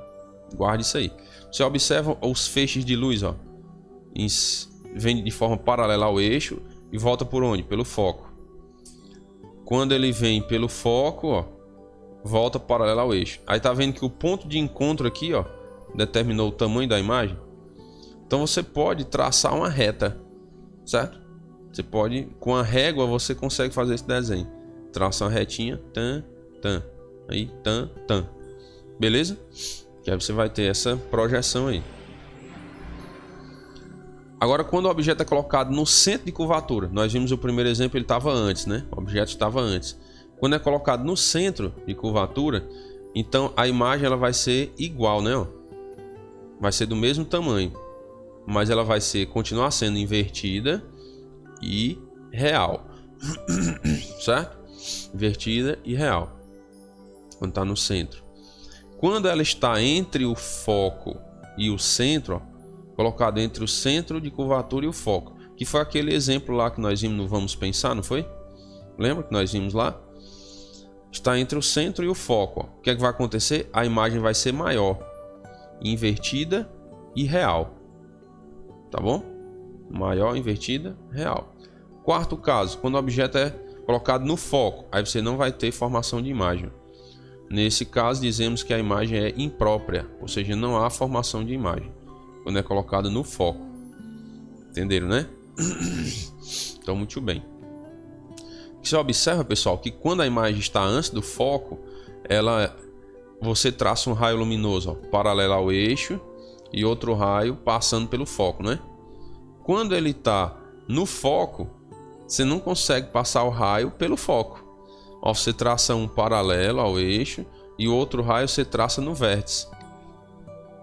A: Guarde isso aí. Você observa os feixes de luz, ó, vem de forma paralela ao eixo e volta por onde? Pelo foco. Quando ele vem pelo foco, ó, volta paralela ao eixo. Aí tá vendo que o ponto de encontro aqui, ó, determinou o tamanho da imagem. Então você pode traçar uma reta, certo? Você pode, com a régua você consegue fazer esse desenho. Traça uma retinha, tan, tan, aí tan, tan. Beleza? Que aí você vai ter essa projeção aí. Agora, quando o objeto é colocado no centro de curvatura, nós vimos o primeiro exemplo, ele estava antes, né? O objeto estava antes. Quando é colocado no centro de curvatura, então a imagem ela vai ser igual, né? Ó, vai ser do mesmo tamanho, mas ela vai continuar sendo invertida e real, certo? Invertida e real, quando está no centro. Quando ela está entre o foco e o centro, ó, colocado entre o centro de curvatura e o foco, que foi aquele exemplo lá que nós vimos no Vamos Pensar, não foi? Lembra que nós vimos lá? Está entre o centro e o foco, ó. O que é que vai acontecer? A imagem vai ser maior, invertida e real, tá bom? Maior, invertida, real. Quarto caso, quando o objeto é colocado no foco, aí você não vai ter formação de imagem. Nesse caso, dizemos que a imagem é imprópria, ou seja, não há formação de imagem quando é colocado no foco. Entenderam, né? Então, muito bem. Você observa, pessoal, que quando a imagem está antes do foco, você traça um raio luminoso, ó, paralelo ao eixo e outro raio passando pelo foco, né? Quando ele está no foco, você não consegue passar o raio pelo foco. Ó, você traça um paralelo ao eixo e outro raio você traça no vértice.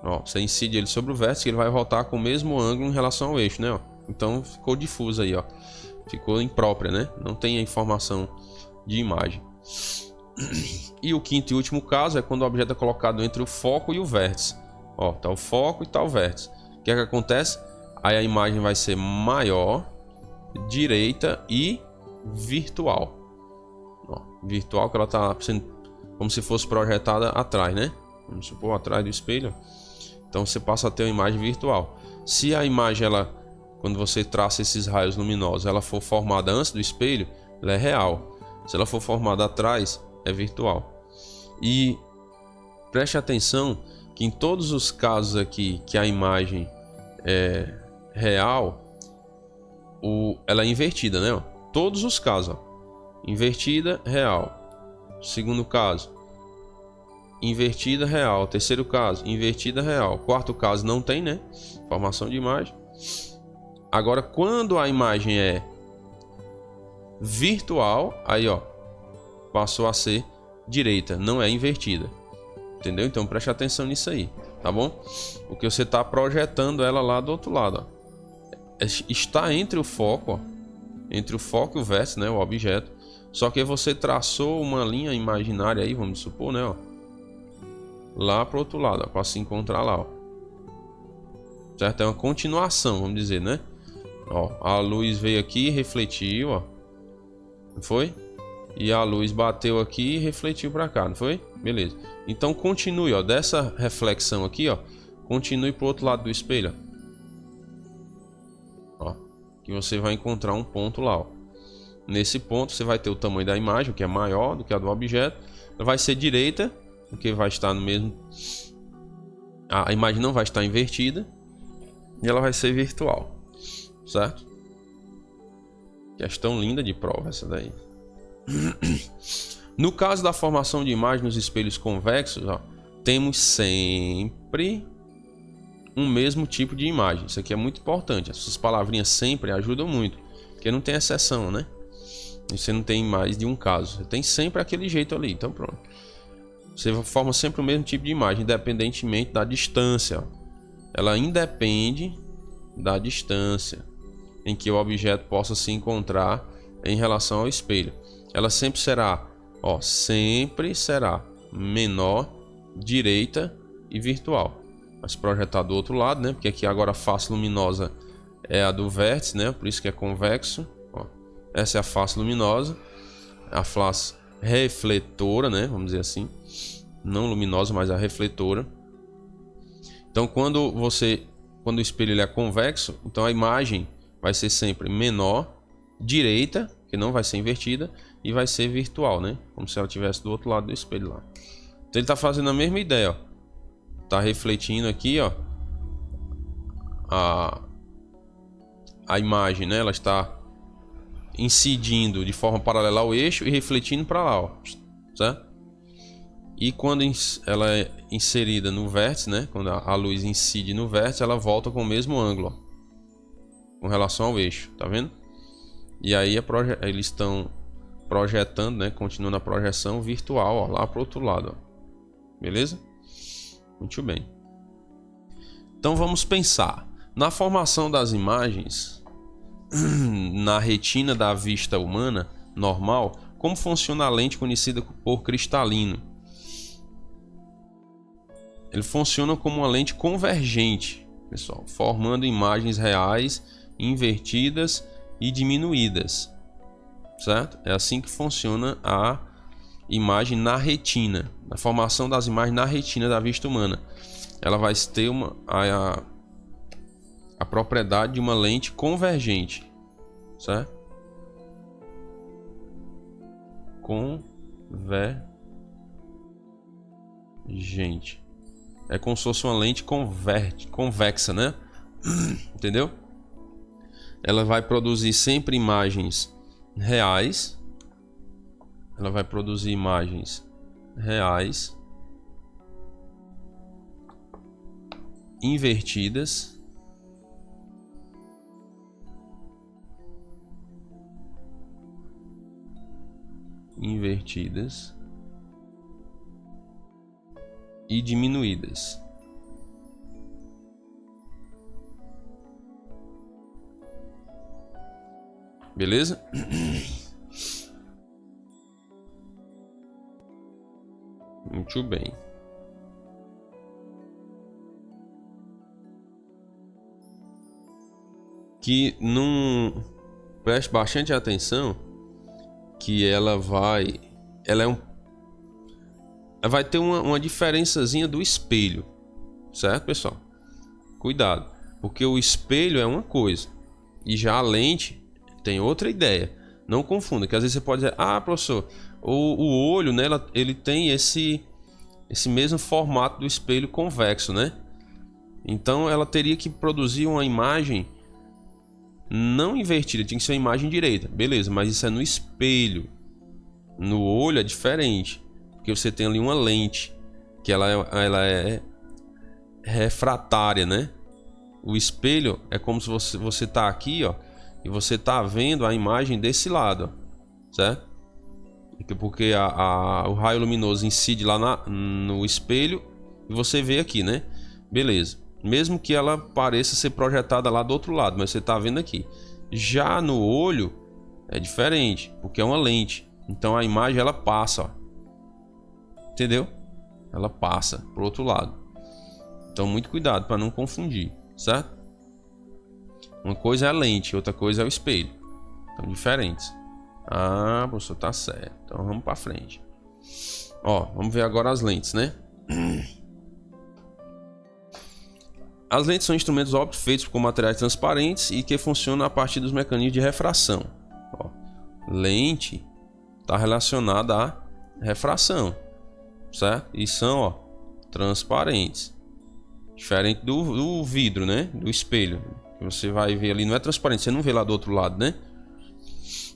A: Ó, você incide ele sobre o vértice, ele vai voltar com o mesmo ângulo em relação ao eixo, né? Ó, então ficou difuso aí, ó. Ficou imprópria, né? Não tem a informação de imagem. E o quinto e último caso é quando o objeto é colocado entre o foco e o vértice. Ó, tá o foco e tá o vértice. O que é que acontece? Aí a imagem vai ser maior, direita e virtual. Ó, virtual, que ela tá sendo como se fosse projetada atrás, né? Vamos supor, atrás do espelho. Então você passa a ter uma imagem virtual. Se a imagem, quando você traça esses raios luminosos, ela for formada antes do espelho, ela é real. Se ela for formada atrás, é virtual. E preste atenção que em todos os casos aqui que a imagem é real, ela é invertida, né? Ó. Todos os casos, ó. Invertida, real. Segundo caso, invertida, real. Terceiro caso, invertida, real. Quarto caso, não tem, né? Formação de imagem. Agora, quando a imagem é virtual, aí ó, passou a ser direita, não é invertida. Entendeu? Então preste atenção nisso aí, tá bom? Porque você está projetando ela lá do outro lado, ó. Está entre o foco, ó, entre o foco e o vértice, né, o objeto. Só que você traçou uma linha imaginária aí, vamos supor, né, ó, lá pro outro lado, para se encontrar lá, ó. Certo? É uma continuação, vamos dizer, né? Ó, a luz veio aqui e refletiu, ó. Não foi? E a luz bateu aqui e refletiu para cá, não foi? Beleza. Então continue, ó, dessa reflexão aqui, ó, continue pro outro lado do espelho, ó, que você vai encontrar um ponto lá, ó. Nesse ponto você vai ter o tamanho da imagem, que é maior do que a do objeto. Ela vai ser direita, porque vai estar no mesmo... A imagem não vai estar invertida. E ela vai ser virtual, certo? Questão linda de prova essa daí. No caso da formação de imagem nos espelhos convexos, ó, temos sempre um mesmo tipo de imagem. Isso aqui é muito importante. Essas palavrinhas sempre ajudam muito, porque não tem exceção, né? E você não tem mais de um caso. Você tem sempre aquele jeito ali. Então pronto. Você forma sempre o mesmo tipo de imagem, independentemente da distância, ó. Ela independe da distância em que o objeto possa se encontrar em relação ao espelho. Ela sempre será, ó, sempre será menor, direita e virtual. Mas projetar do outro lado, né? Porque aqui agora a face luminosa é a do vértice, né? Por isso que é convexo. Ó, essa é a face luminosa, a face refletora, né? Vamos dizer assim, não luminosa, mas a refletora. Então, quando o espelho ele é convexo, então a imagem vai ser sempre menor, direita, que não vai ser invertida, e vai ser virtual, né? Como se ela estivesse do outro lado do espelho lá. Então ele está fazendo a mesma ideia, ó. Tá refletindo aqui, ó, a imagem, né? Ela está incidindo de forma paralela ao eixo e refletindo para lá, ó, certo? E quando ela é inserida no vértice, né? Quando a luz incide no vértice, ela volta com o mesmo ângulo, ó, com relação ao eixo, tá vendo? E aí eles estão projetando, né? Continuando a projeção virtual, ó, lá pro outro lado, ó. Beleza? Muito bem. Então vamos pensar na formação das imagens na retina da vista humana normal. Como funciona a lente conhecida por cristalino? Ele funciona como uma lente convergente, pessoal, formando imagens reais, invertidas e diminuídas, certo? É assim que funciona a imagem na retina, a formação das imagens na retina da vista humana. Ela vai ter a propriedade de uma lente convergente, certo? Convergente. É como se fosse uma lente convexa, né? Entendeu? Ela vai produzir sempre imagens reais. Ela vai produzir imagens reais, invertidas, e diminuídas. Beleza? Muito bem. Que não preste bastante atenção, que ela vai ter uma diferençazinha do espelho, certo, pessoal? Cuidado, porque o espelho é uma coisa e já a lente tem outra ideia. Não confunda, que às vezes você pode dizer: ah, professor, o olho, né, ele tem esse mesmo formato do espelho convexo, né? Então ela teria que produzir uma imagem não invertida, tinha que ser uma imagem direita. Beleza, mas isso é no espelho. No olho é diferente, porque você tem ali uma lente que ela é refratária, né? O espelho é como se você tá aqui, ó, e você tá vendo a imagem desse lado, ó, certo? Porque o raio luminoso incide lá no espelho e você vê aqui, né? Beleza. Mesmo que ela pareça ser projetada lá do outro lado, mas você tá vendo aqui. Já no olho é diferente, porque é uma lente. Então a imagem ela passa, ó. Entendeu? Ela passa pro outro lado. Então muito cuidado para não confundir, certo? Uma coisa é a lente, outra coisa é o espelho. São diferentes. Ah, professor, tá certo. Então vamos para frente. Ó, vamos ver agora as lentes, né? As lentes são instrumentos ópticos feitos com materiais transparentes e que funcionam a partir dos mecanismos de refração. Ó, lente está relacionada à refração, certo? E são, ó, transparentes. Diferente do vidro, né? Do espelho. Que você vai ver ali, não é transparente, você não vê lá do outro lado, né?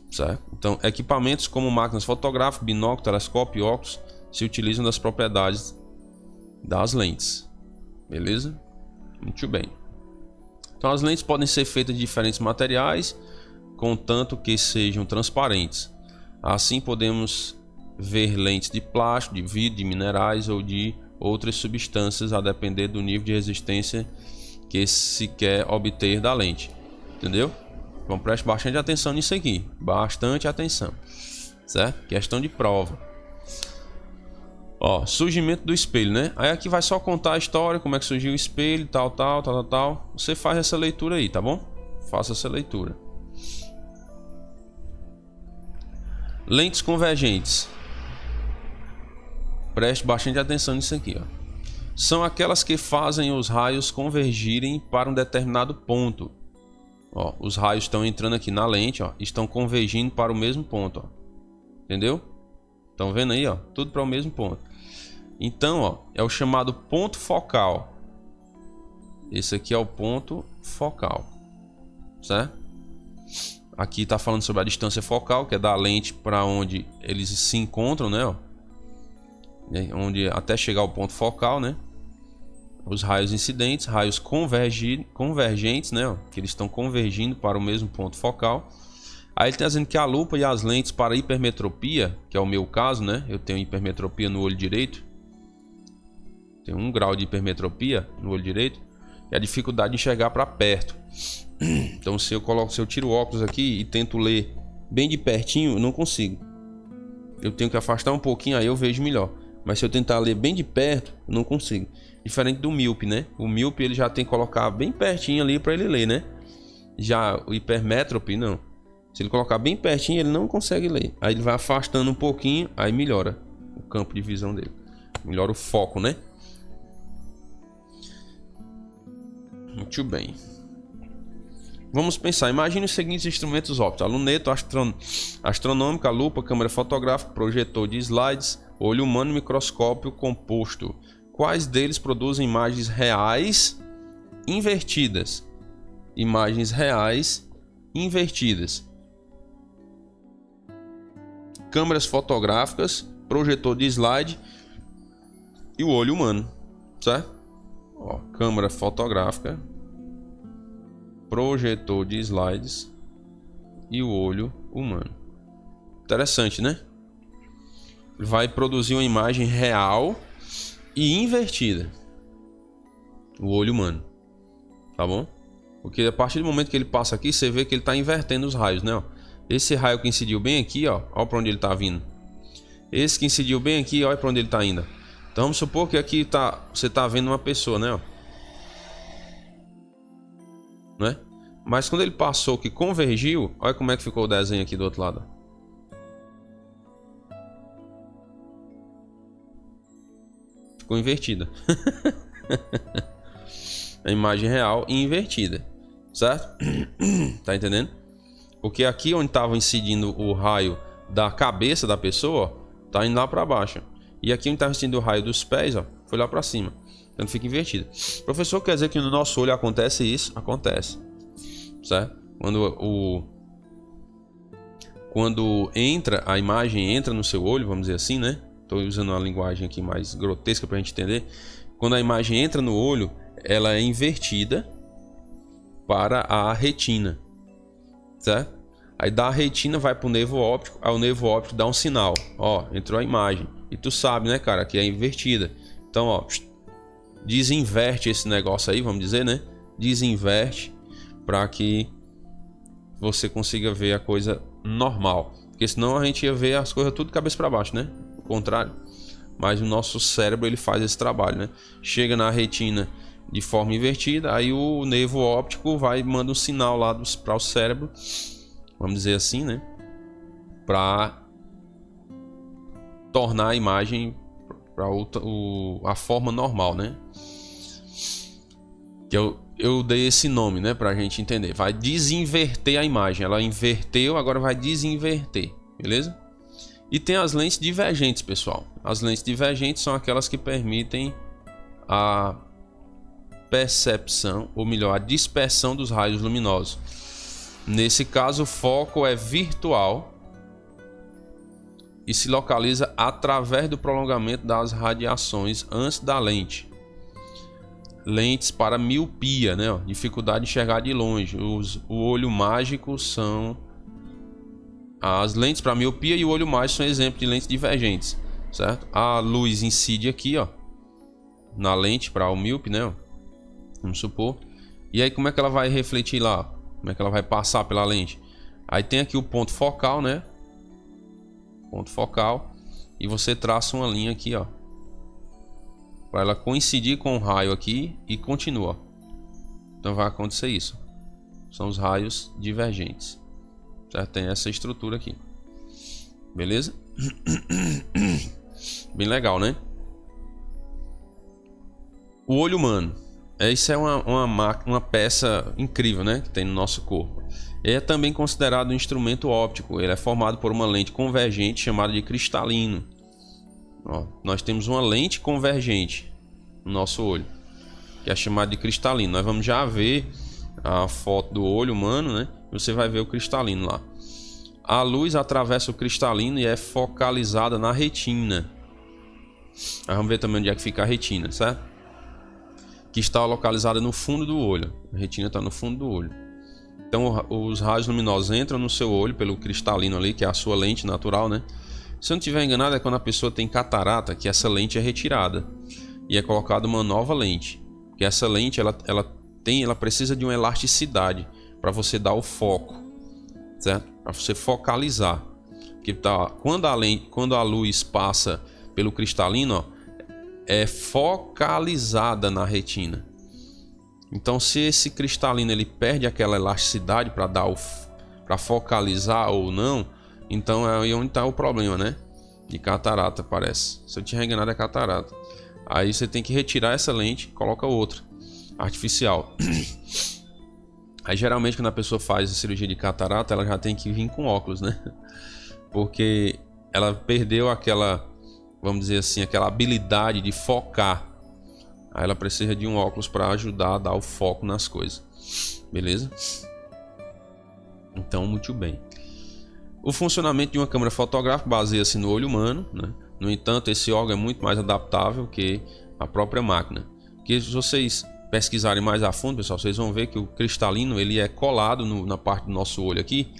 A: Certo? Então, equipamentos como máquinas fotográficas, binóculo, telescópio e óculos se utilizam das propriedades das lentes. Beleza? Muito bem. Então, as lentes podem ser feitas de diferentes materiais, contanto que sejam transparentes. Assim, podemos ver lentes de plástico, de vidro, de minerais ou de outras substâncias, a depender do nível de resistência que se quer obter da lente. Entendeu? Então preste bastante atenção nisso aqui. Bastante atenção. Certo? Questão de prova. Ó, surgimento do espelho, né? Aí aqui vai só contar a história, como é que surgiu o espelho, tal. Você faz essa leitura aí, tá bom? Faça essa leitura. Lentes convergentes. Preste bastante atenção nisso aqui, ó. São aquelas que fazem os raios convergirem para um determinado ponto. Ó, os raios estão entrando aqui na lente, ó, estão convergindo para o mesmo ponto, ó. Entendeu? Estão vendo aí, ó, tudo para o mesmo ponto. Então, ó, é o chamado ponto focal. Esse aqui é o ponto focal, certo? Aqui está falando sobre a distância focal, que é da lente para onde eles se encontram, né? Ó, onde até chegar ao ponto focal, né? Os raios incidentes, raios convergentes, né? Ó, que eles estão convergindo para o mesmo ponto focal. Aí ele está dizendo que a lupa e as lentes para hipermetropia, que é o meu caso, né? Eu tenho hipermetropia no olho direito. Tenho 1 grau de hipermetropia no olho direito. E a dificuldade de enxergar para perto. Então se eu tiro o óculos aqui e tento ler bem de pertinho, eu não consigo. Eu tenho que afastar um pouquinho, aí eu vejo melhor. Mas se eu tentar ler bem de perto, eu não consigo. Diferente do míope, né? O míope ele já tem que colocar bem pertinho ali para ele ler, né? Já o hipermétrope não. Se ele colocar bem pertinho, ele não consegue ler. Aí ele vai afastando um pouquinho, aí melhora o campo de visão dele. Melhora o foco, né? Muito bem. Vamos pensar. Imagine os seguintes instrumentos ópticos: a luneta astronômica, a lupa, câmera fotográfica, projetor de slides, olho humano e microscópio composto. Quais deles produzem imagens reais invertidas? Imagens reais invertidas. Câmeras fotográficas, projetor de slide e o olho humano, certo? Ó, câmera fotográfica, projetor de slides e o olho humano. Interessante, né? Vai produzir uma imagem real e invertida. O olho humano, tá bom? Porque a partir do momento que ele passa aqui, você vê que ele está invertendo os raios, né? Ó, esse raio que incidiu bem aqui, ó, olha para onde ele está vindo. Esse que incidiu bem aqui, olha para onde ele está indo. Então vamos supor que aqui você tá vendo uma pessoa, né? Ó. Né? Mas quando ele passou que convergiu, olha como é que ficou o desenho aqui do outro lado. Ficou invertida. A imagem real e invertida, certo? Tá entendendo? Porque aqui onde estava incidindo o raio da cabeça da pessoa, ó, tá indo lá para baixo. E aqui onde estava incidindo o raio dos pés, ó, foi lá para cima. Então fica invertido. Professor, quer dizer que no nosso olho acontece isso? Acontece, certo? Quando entra, a imagem entra no seu olho, vamos dizer assim, né? Estou usando uma linguagem aqui mais grotesca para a gente entender. Quando a imagem entra no olho, ela é invertida para a retina, certo? Aí da retina vai para o nervo óptico, aí o nervo óptico dá um sinal, ó, entrou a imagem. E tu sabe, né, cara, que é invertida. Então, ó, desinverte esse negócio aí, vamos dizer, né? Desinverte para que você consiga ver a coisa normal. Porque senão a gente ia ver as coisas tudo de cabeça para baixo, né? O contrário. Mas o nosso cérebro ele faz esse trabalho, né? Chega na retina de forma invertida, aí o nervo óptico vai manda um sinal lá para o cérebro, vamos dizer assim, né? Para tornar a imagem para a forma normal, né? Que eu dei esse nome, né? Para a gente entender. Vai desinverter a imagem. Ela inverteu, agora vai desinverter, beleza? E tem as lentes divergentes, pessoal. As lentes divergentes são aquelas que permitem a percepção, ou melhor, a dispersão dos raios luminosos. Nesse caso, o foco é virtual e se localiza através do prolongamento das radiações antes da lente. Lentes para miopia, né? Dificuldade de enxergar de longe. O olho mágico são as lentes para miopia, e o olho mágico são exemplos de lentes divergentes, certo? A luz incide aqui, ó, na lente para o míope, né? Vamos supor. E aí como é que ela vai refletir lá? Como é que ela vai passar pela lente? Aí tem aqui o ponto focal, né? Ponto focal. E você traça uma linha aqui, ó, para ela coincidir com o raio aqui e continua. Então vai acontecer isso. São os raios divergentes. Certo? Tem essa estrutura aqui. Beleza? Bem legal, né? O olho humano. Isso é uma peça incrível, né? Que tem no nosso corpo. É também considerado um instrumento óptico. Ele é formado por uma lente convergente chamada de cristalino. Ó, nós temos uma lente convergente no nosso olho, que é chamada de cristalino. Nós vamos já ver a foto do olho humano, né? Você vai ver o cristalino lá. A luz atravessa o cristalino e é focalizada na retina. Aí vamos ver também onde é que fica a retina, certo? Que está localizada no fundo do olho. A retina está no fundo do olho. Então os raios luminosos entram no seu olho pelo cristalino ali, que é a sua lente natural, né? Se eu não estiver enganado, é quando a pessoa tem catarata, que essa lente é retirada e é colocada uma nova lente. Porque essa lente ela precisa de uma elasticidade para você dar o foco, certo? Para você focalizar. Porque quando a luz passa pelo cristalino, ó, é focalizada na retina. Então, se esse cristalino ele perde aquela elasticidade para focalizar ou não, então é aí onde está o problema, né? De catarata, parece. Se eu tiver enganado, é catarata. Aí você tem que retirar essa lente, coloca outra artificial. Aí geralmente quando a pessoa faz a cirurgia de catarata, ela já tem que vir com óculos, né? Porque ela perdeu aquela, vamos dizer assim, aquela habilidade de focar. Aí ela precisa de um óculos para ajudar a dar o foco nas coisas. Beleza? Então, muito bem. O funcionamento de uma câmera fotográfica baseia-se no olho humano, né? No entanto, esse órgão é muito mais adaptável que a própria máquina. Porque se vocês pesquisarem mais a fundo, pessoal, vocês vão ver que o cristalino ele é colado na parte do nosso olho aqui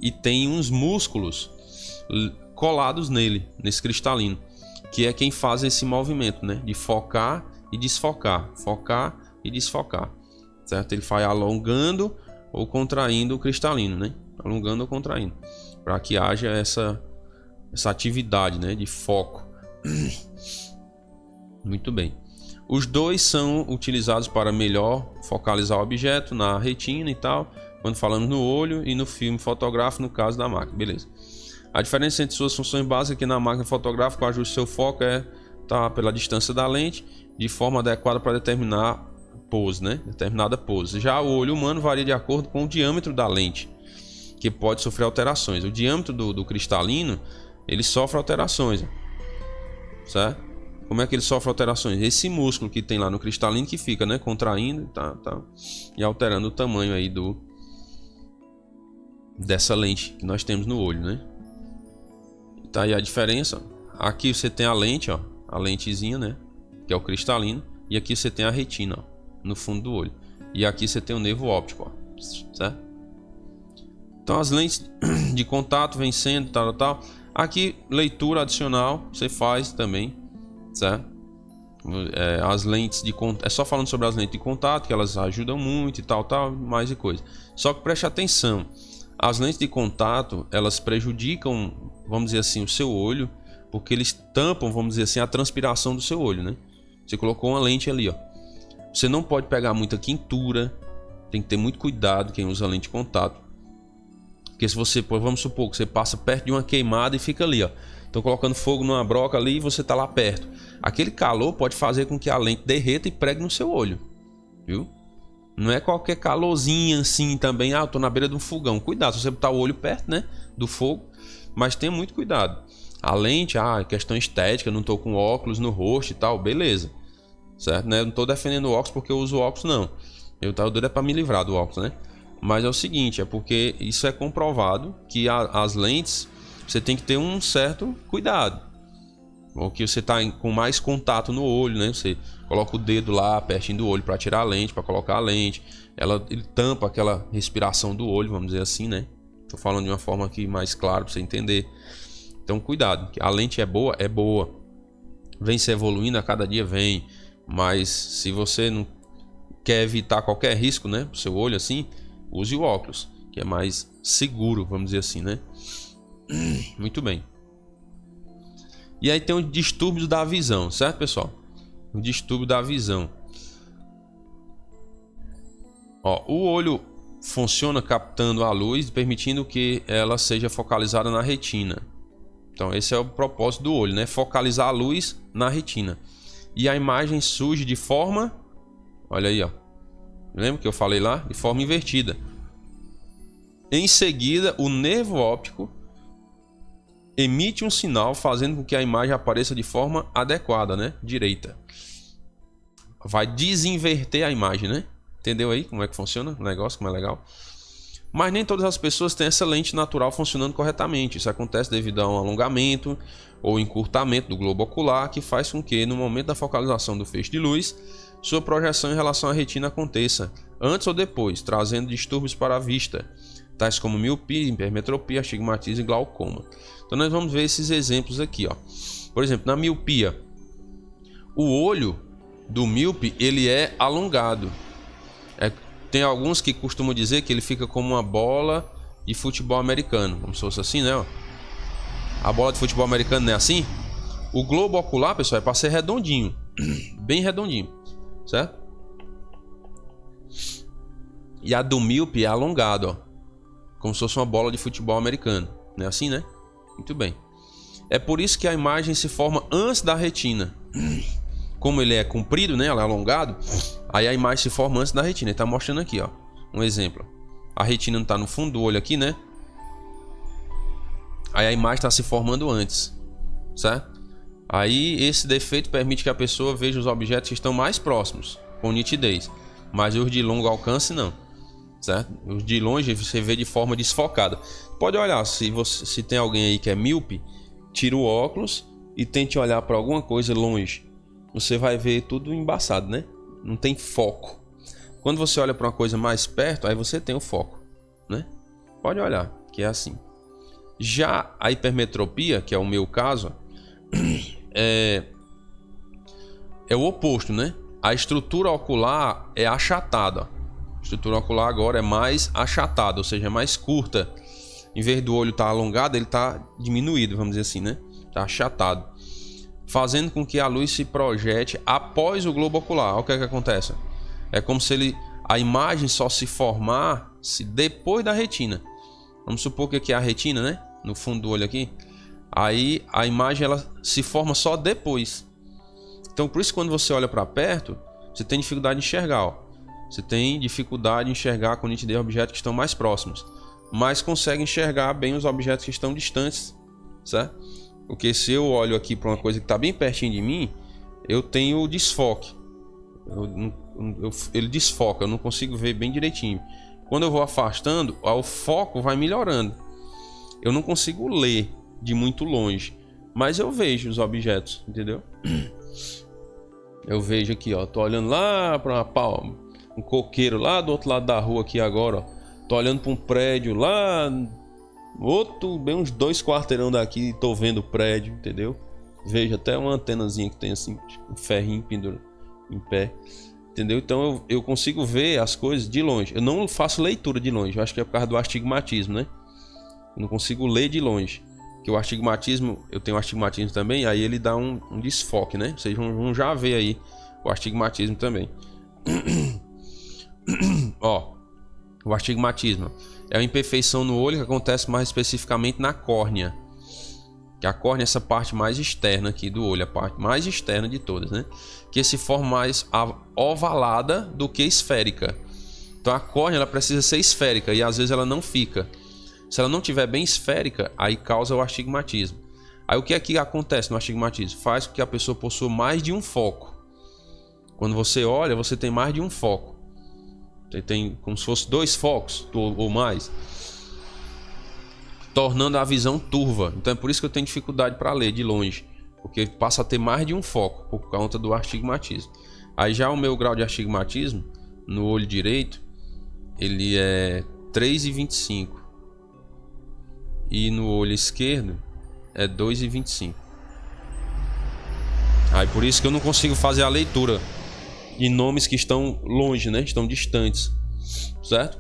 A: e tem uns músculos colados nesse cristalino, que é quem faz esse movimento, né? De focar e desfocar, focar e desfocar, certo? Ele vai alongando ou contraindo o cristalino, né? Alongando ou contraindo, para que haja essa atividade, né? De foco. Muito bem. Os dois são utilizados para melhor focalizar o objeto na retina e tal, quando falamos no olho, e no filme fotográfico, no caso da máquina. Beleza. A diferença entre suas funções básicas é que na máquina fotográfica o ajuste do seu foco tá pela distância da lente, de forma adequada para determinar pose, né? Determinada pose. Já o olho humano varia de acordo com o diâmetro da lente, que pode sofrer alterações. O diâmetro do cristalino, ele sofre alterações, certo? Como é que ele sofre alterações? Esse músculo que tem lá no cristalino que fica, né, contraindo, e alterando o tamanho aí dessa lente que nós temos no olho, né? Tá aí a diferença. Aqui você tem a lente, ó, a lentezinha, né, que é o cristalino, e aqui você tem a retina, ó, no fundo do olho. E aqui você tem o nervo óptico, ó, certo? Então as lentes de contato vencendo, tal. Aqui leitura adicional você faz também, certo? As lentes de contato, é só falando sobre as lentes de contato, que elas ajudam muito e tal, mais e coisa. Só que preste atenção, as lentes de contato, elas prejudicam, vamos dizer assim, o seu olho, porque eles tampam, vamos dizer assim, a transpiração do seu olho, né? Você colocou uma lente ali, ó. Você não pode pegar muita quintura, tem que ter muito cuidado quem usa lente de contato. Porque se você, vamos supor que você passa perto de uma queimada e fica ali, ó. Estão colocando fogo numa broca ali e você tá lá perto. Aquele calor pode fazer com que a lente derreta e pregue no seu olho, viu? Não é qualquer calorzinho assim também. Ah, eu tô na beira de um fogão. Cuidado, se você botar o olho perto, né, do fogo. Mas tenha muito cuidado. A lente, questão estética, não tô com óculos no rosto e tal, beleza. Certo, né? Eu não tô defendendo o óculos porque eu uso óculos, não. Eu tava doido para me livrar do óculos, né? Mas é o seguinte, é porque isso é comprovado que as lentes, você tem que ter um certo cuidado. Ou que você tá com mais contato no olho, né? Você coloca o dedo lá pertinho do olho para tirar a lente, para colocar a lente. Ele tampa aquela respiração do olho, vamos dizer assim, né? Tô falando de uma forma aqui mais clara para você entender. Então cuidado, a lente é boa, é boa. Vem se evoluindo, a cada dia vem. Mas se você não quer evitar qualquer risco, né, pro seu olho assim, use o óculos, que é mais seguro, vamos dizer assim, né? Muito bem. E aí tem o distúrbio da visão, certo, pessoal? O distúrbio da visão. Ó, o olho funciona captando a luz, permitindo que ela seja focalizada na retina. Então esse é o propósito do olho, né? Focalizar a luz na retina. E a imagem surge de forma, olha aí, ó. Lembra que eu falei lá? De forma invertida. Em seguida, o nervo óptico emite um sinal fazendo com que a imagem apareça de forma adequada, né? Direita. Vai desinverter a imagem, né? Entendeu aí como é que funciona o negócio, como é legal? Mas nem todas as pessoas têm essa lente natural funcionando corretamente. Isso acontece devido a um alongamento ou encurtamento do globo ocular, que faz com que, no momento da focalização do feixe de luz, sua projeção em relação à retina aconteça antes ou depois, trazendo distúrbios para a vista, tais como miopia, hipermetropia, astigmatismo e glaucoma. Então nós vamos ver esses exemplos aqui, ó. Por exemplo, na miopia, o olho do míope ele é alongado. Tem alguns que costumam dizer que ele fica como uma bola de futebol americano, como se fosse assim, né? A bola de futebol americano não é assim? O globo ocular, pessoal, é para ser redondinho, bem redondinho, certo? E a do míope é alongado, ó, como se fosse uma bola de futebol americano, não é assim, né? Muito bem. É por isso que a imagem se forma antes da retina. Como ele é comprido, né? Ela é alongado. Aí a imagem se forma antes da retina. Ele tá mostrando aqui, ó, um exemplo. A retina não tá no fundo do olho aqui, né? Aí a imagem está se formando antes, certo? Aí esse defeito permite que a pessoa veja os objetos que estão mais próximos, com nitidez. Mas os de longo alcance não, certo? Os de longe você vê de forma desfocada. Pode olhar, se tem alguém aí que é míope, tira o óculos e tente olhar para alguma coisa longe. Você vai ver tudo embaçado, né? Não tem foco. Quando você olha para uma coisa mais perto, aí você tem o foco, né? Pode olhar, que é assim. Já a hipermetropia, que é o meu caso, é o oposto, né? A estrutura ocular é achatada. A estrutura ocular agora é mais achatada, ou seja, é mais curta. Em vez do olho estar alongado, ele está diminuído, vamos dizer assim, né? Está achatado. fazendo com que a luz se projete após o globo ocular. Olha o que é que acontece. É como se a imagem só se formasse depois da retina. Vamos supor que aqui é a retina, né? No fundo do olho aqui. Aí a imagem ela se forma só depois. Então por isso quando você olha para perto, você tem dificuldade de enxergar. Ó. Você tem dificuldade de enxergar com nitidez objetos que estão mais próximos. Mas consegue enxergar bem os objetos que estão distantes. Certo? Porque se eu olho aqui para uma coisa que está bem pertinho de mim, eu tenho desfoque. Ele desfoca, eu não consigo ver bem direitinho. Quando eu vou afastando, o foco vai melhorando. Eu não consigo ler de muito longe, mas eu vejo os objetos, entendeu? Eu vejo aqui, ó, tô olhando lá para um coqueiro lá do outro lado da rua aqui agora, ó. Tô olhando para um prédio lá, outro bem uns 2 quarteirão daqui, tô vendo o prédio, entendeu? Vejo até uma antenazinha que tem assim, um ferrinho pendurado em pé, entendeu? Então eu consigo ver as coisas de longe. Eu não faço leitura de longe, eu acho que é por causa do astigmatismo, né? Eu não consigo ler de longe. Que o astigmatismo, eu tenho astigmatismo também, aí ele dá um desfoque, né? Vocês vão já ver aí o astigmatismo também. Ó, o astigmatismo é uma imperfeição no olho que acontece mais especificamente na córnea. Que a córnea é essa parte mais externa aqui do olho, a parte mais externa de todas, né? Que se forma mais ovalada do que esférica. Então a córnea ela precisa ser esférica e às vezes ela não fica. Se ela não tiver bem esférica, aí causa o astigmatismo. Aí o que é que acontece no astigmatismo? Faz com que a pessoa possua mais de um foco. Quando você olha, você tem mais de um foco. Você tem como se fosse 2 focos ou mais, tornando a visão turva. Então é por isso que eu tenho dificuldade para ler de longe, porque passa a ter mais de um foco por conta do astigmatismo. Aí já o meu grau de astigmatismo no olho direito, ele é 3,25 e no olho esquerdo é 2,25. Aí por isso que eu não consigo fazer a leitura de nomes que estão longe, né? Estão distantes, certo?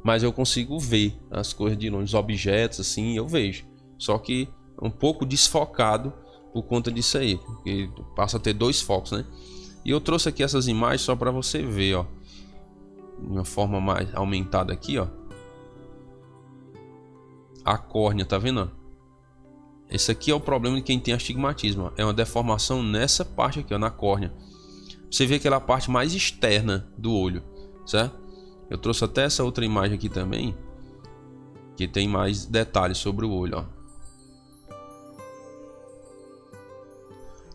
A: Mas eu consigo ver as coisas de longe, os objetos assim, eu vejo. Só que um pouco desfocado por conta disso aí, porque passa a ter 2 focos, né? E eu trouxe aqui essas imagens só para você ver, ó, de uma forma mais aumentada aqui, ó. A córnea, tá vendo? Esse aqui é o problema de quem tem astigmatismo, ó. É uma deformação nessa parte aqui, ó, na córnea. Você vê aquela parte mais externa do olho, certo? Eu trouxe até essa outra imagem aqui também, que tem mais detalhes sobre o olho, ó.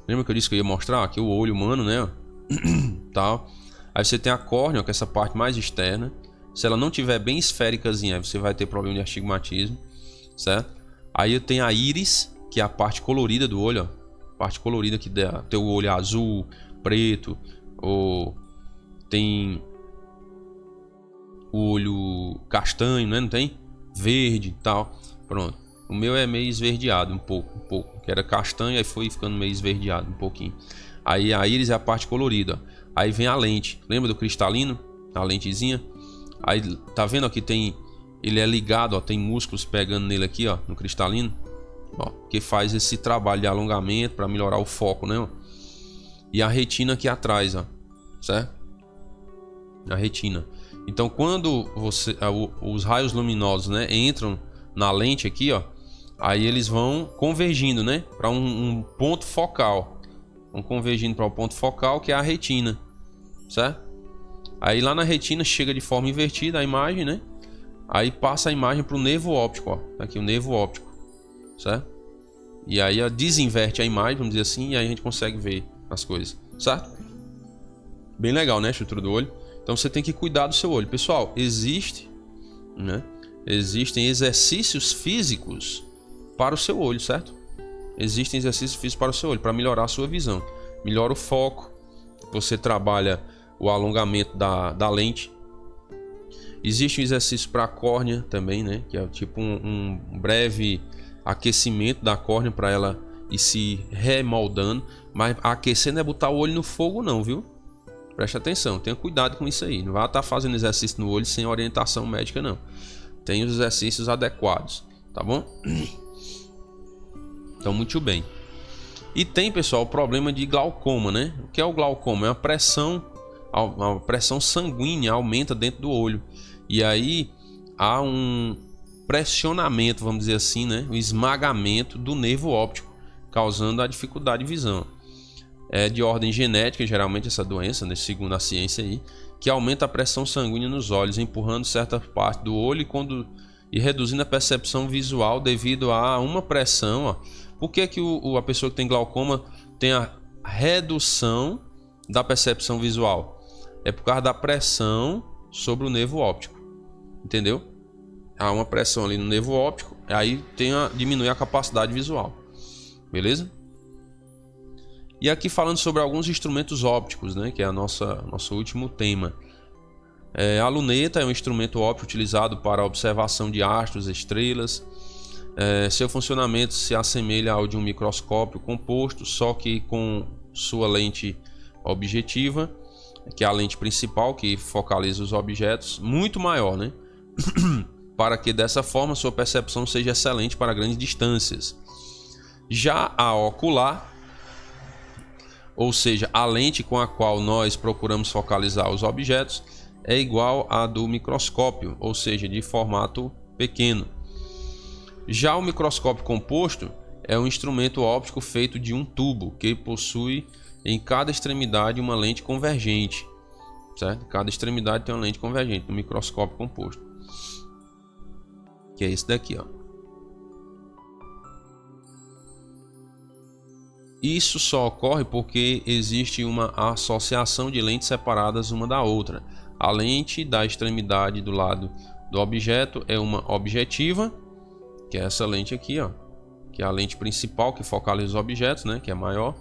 A: Lembra que eu disse que eu ia mostrar aqui o olho humano, né? Tal. Aí você tem a córnea, ó, que é essa parte mais externa. Se ela não tiver bem esféricazinha, você vai ter problema de astigmatismo, certo? Aí eu tenho a íris, que é a parte colorida do olho, ó. Parte colorida que dá teu olho azul, preto, ou tem o olho castanho, né? Não tem? Verde e tal. Pronto. O meu é meio esverdeado um pouco. Que era castanho, aí foi ficando meio esverdeado um pouquinho. Aí a íris é a parte colorida. Aí vem a lente. Lembra do cristalino? A lentezinha. Aí tá vendo aqui tem... Ele é ligado, ó. Tem músculos pegando nele aqui, ó. No cristalino. Ó, que faz esse trabalho de alongamento para melhorar o foco, né? Ó. E a retina aqui atrás, ó. Certo? A retina. Então quando os raios luminosos, né, entram na lente aqui, ó, aí eles vão convergindo, né, para um ponto focal. Vão convergindo para o ponto focal, que é a retina, certo? Aí lá na retina chega de forma invertida a imagem, né? Aí passa a imagem para o nervo óptico, ó. Aqui o nervo óptico, certo? E aí desinverte a imagem, vamos dizer assim, e aí a gente consegue ver as coisas, certo? Bem legal, né, a estrutura do olho. Então você tem que cuidar do seu olho. Pessoal, existem exercícios físicos para o seu olho, certo? Existem exercícios físicos para o seu olho, para melhorar a sua visão. Melhora o foco, você trabalha o alongamento da lente. Existe um exercício para a córnea também, né? Que é tipo um breve aquecimento da córnea para ela ir se remoldando. Mas aquecer não é botar o olho no fogo não, viu? Preste atenção, tenha cuidado com isso aí. Não vai estar fazendo exercício no olho sem orientação médica, não. Tem os exercícios adequados, tá bom? Então, muito bem. E tem, pessoal, o problema de glaucoma, né? O que é o glaucoma? É a pressão sanguínea aumenta dentro do olho. E aí há um pressionamento, vamos dizer assim, né? O esmagamento do nervo óptico, causando a dificuldade de visão. É de ordem genética, geralmente, essa doença, né? Segundo a ciência aí, que aumenta a pressão sanguínea nos olhos, empurrando certa parte do olho e reduzindo a percepção visual devido a uma pressão, ó. Por que a pessoa que tem glaucoma tem a redução da percepção visual? É por causa da pressão sobre o nervo óptico, entendeu? Há uma pressão ali no nervo óptico, aí diminui a capacidade visual, beleza? E aqui falando sobre alguns instrumentos ópticos, né, que é nosso último tema. A luneta é um instrumento óptico utilizado para a observação de astros, estrelas. Seu funcionamento se assemelha ao de um microscópio composto, só que com sua lente objetiva, que é a lente principal que focaliza os objetos, muito maior, né? Para que dessa forma sua percepção seja excelente para grandes distâncias. Já a ocular, ou seja, a lente com a qual nós procuramos focalizar os objetos, é igual à do microscópio, ou seja, de formato pequeno. Já o microscópio composto é um instrumento óptico feito de um tubo que possui em cada extremidade uma lente convergente, certo? Cada extremidade tem uma lente convergente no microscópio composto, que é esse daqui, ó. Isso só ocorre porque existe uma associação de lentes separadas uma da outra. A lente da extremidade do lado do objeto é uma objetiva, que é essa lente aqui, ó, que é a lente principal que focaliza os objetos, né, que é maior,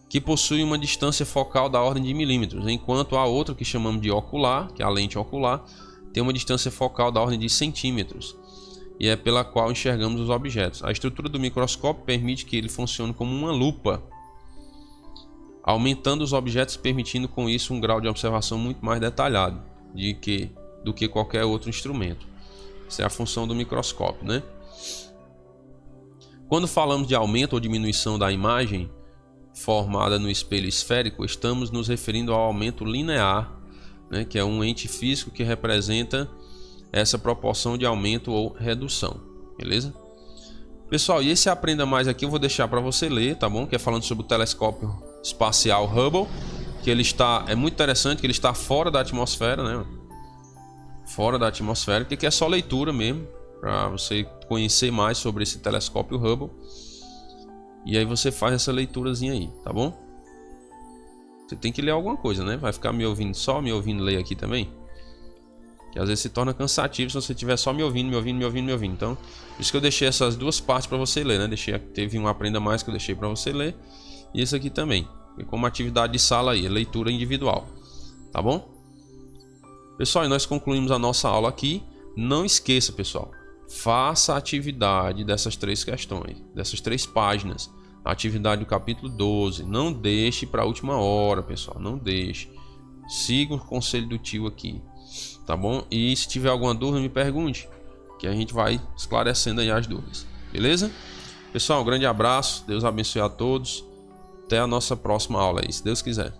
A: que possui uma distância focal da ordem de milímetros, enquanto a outra, que chamamos de ocular, que é a lente ocular, tem uma distância focal da ordem de centímetros, e é pela qual enxergamos os objetos. A estrutura do microscópio permite que ele funcione como uma lupa, aumentando os objetos, permitindo com isso um grau de observação muito mais detalhado do que qualquer outro instrumento. Essa é a função do microscópio, né? Quando falamos de aumento ou diminuição da imagem formada no espelho esférico, estamos nos referindo ao aumento linear, né, que é um ente físico que representa essa proporção de aumento ou redução, beleza? Pessoal, e esse Aprenda Mais aqui eu vou deixar para você ler, tá bom? Que é falando sobre o telescópio espacial Hubble, que é muito interessante, que ele está fora da atmosfera, né? Fora da atmosfera, que é só leitura mesmo, para você conhecer mais sobre esse telescópio Hubble. E aí você faz essa leiturazinha aí, tá bom? Você tem que ler alguma coisa, né? Vai ficar me ouvindo ler aqui também, que às vezes se torna cansativo se você estiver só me ouvindo. Então, por isso que eu deixei essas duas partes para você ler, né? Teve um Aprenda Mais que eu deixei para você ler, e esse aqui também, como atividade de sala aí, leitura individual, tá bom? Pessoal, e nós concluímos a nossa aula aqui. Não esqueça, pessoal, faça a atividade dessas 3 questões, dessas 3 páginas. A atividade do capítulo 12. Não deixe para a última hora, pessoal. Não deixe. Siga o conselho do tio aqui, tá bom? E se tiver alguma dúvida, me pergunte, que a gente vai esclarecendo aí as dúvidas. Beleza? Pessoal, um grande abraço. Deus abençoe a todos. Até a nossa próxima aula aí, se Deus quiser.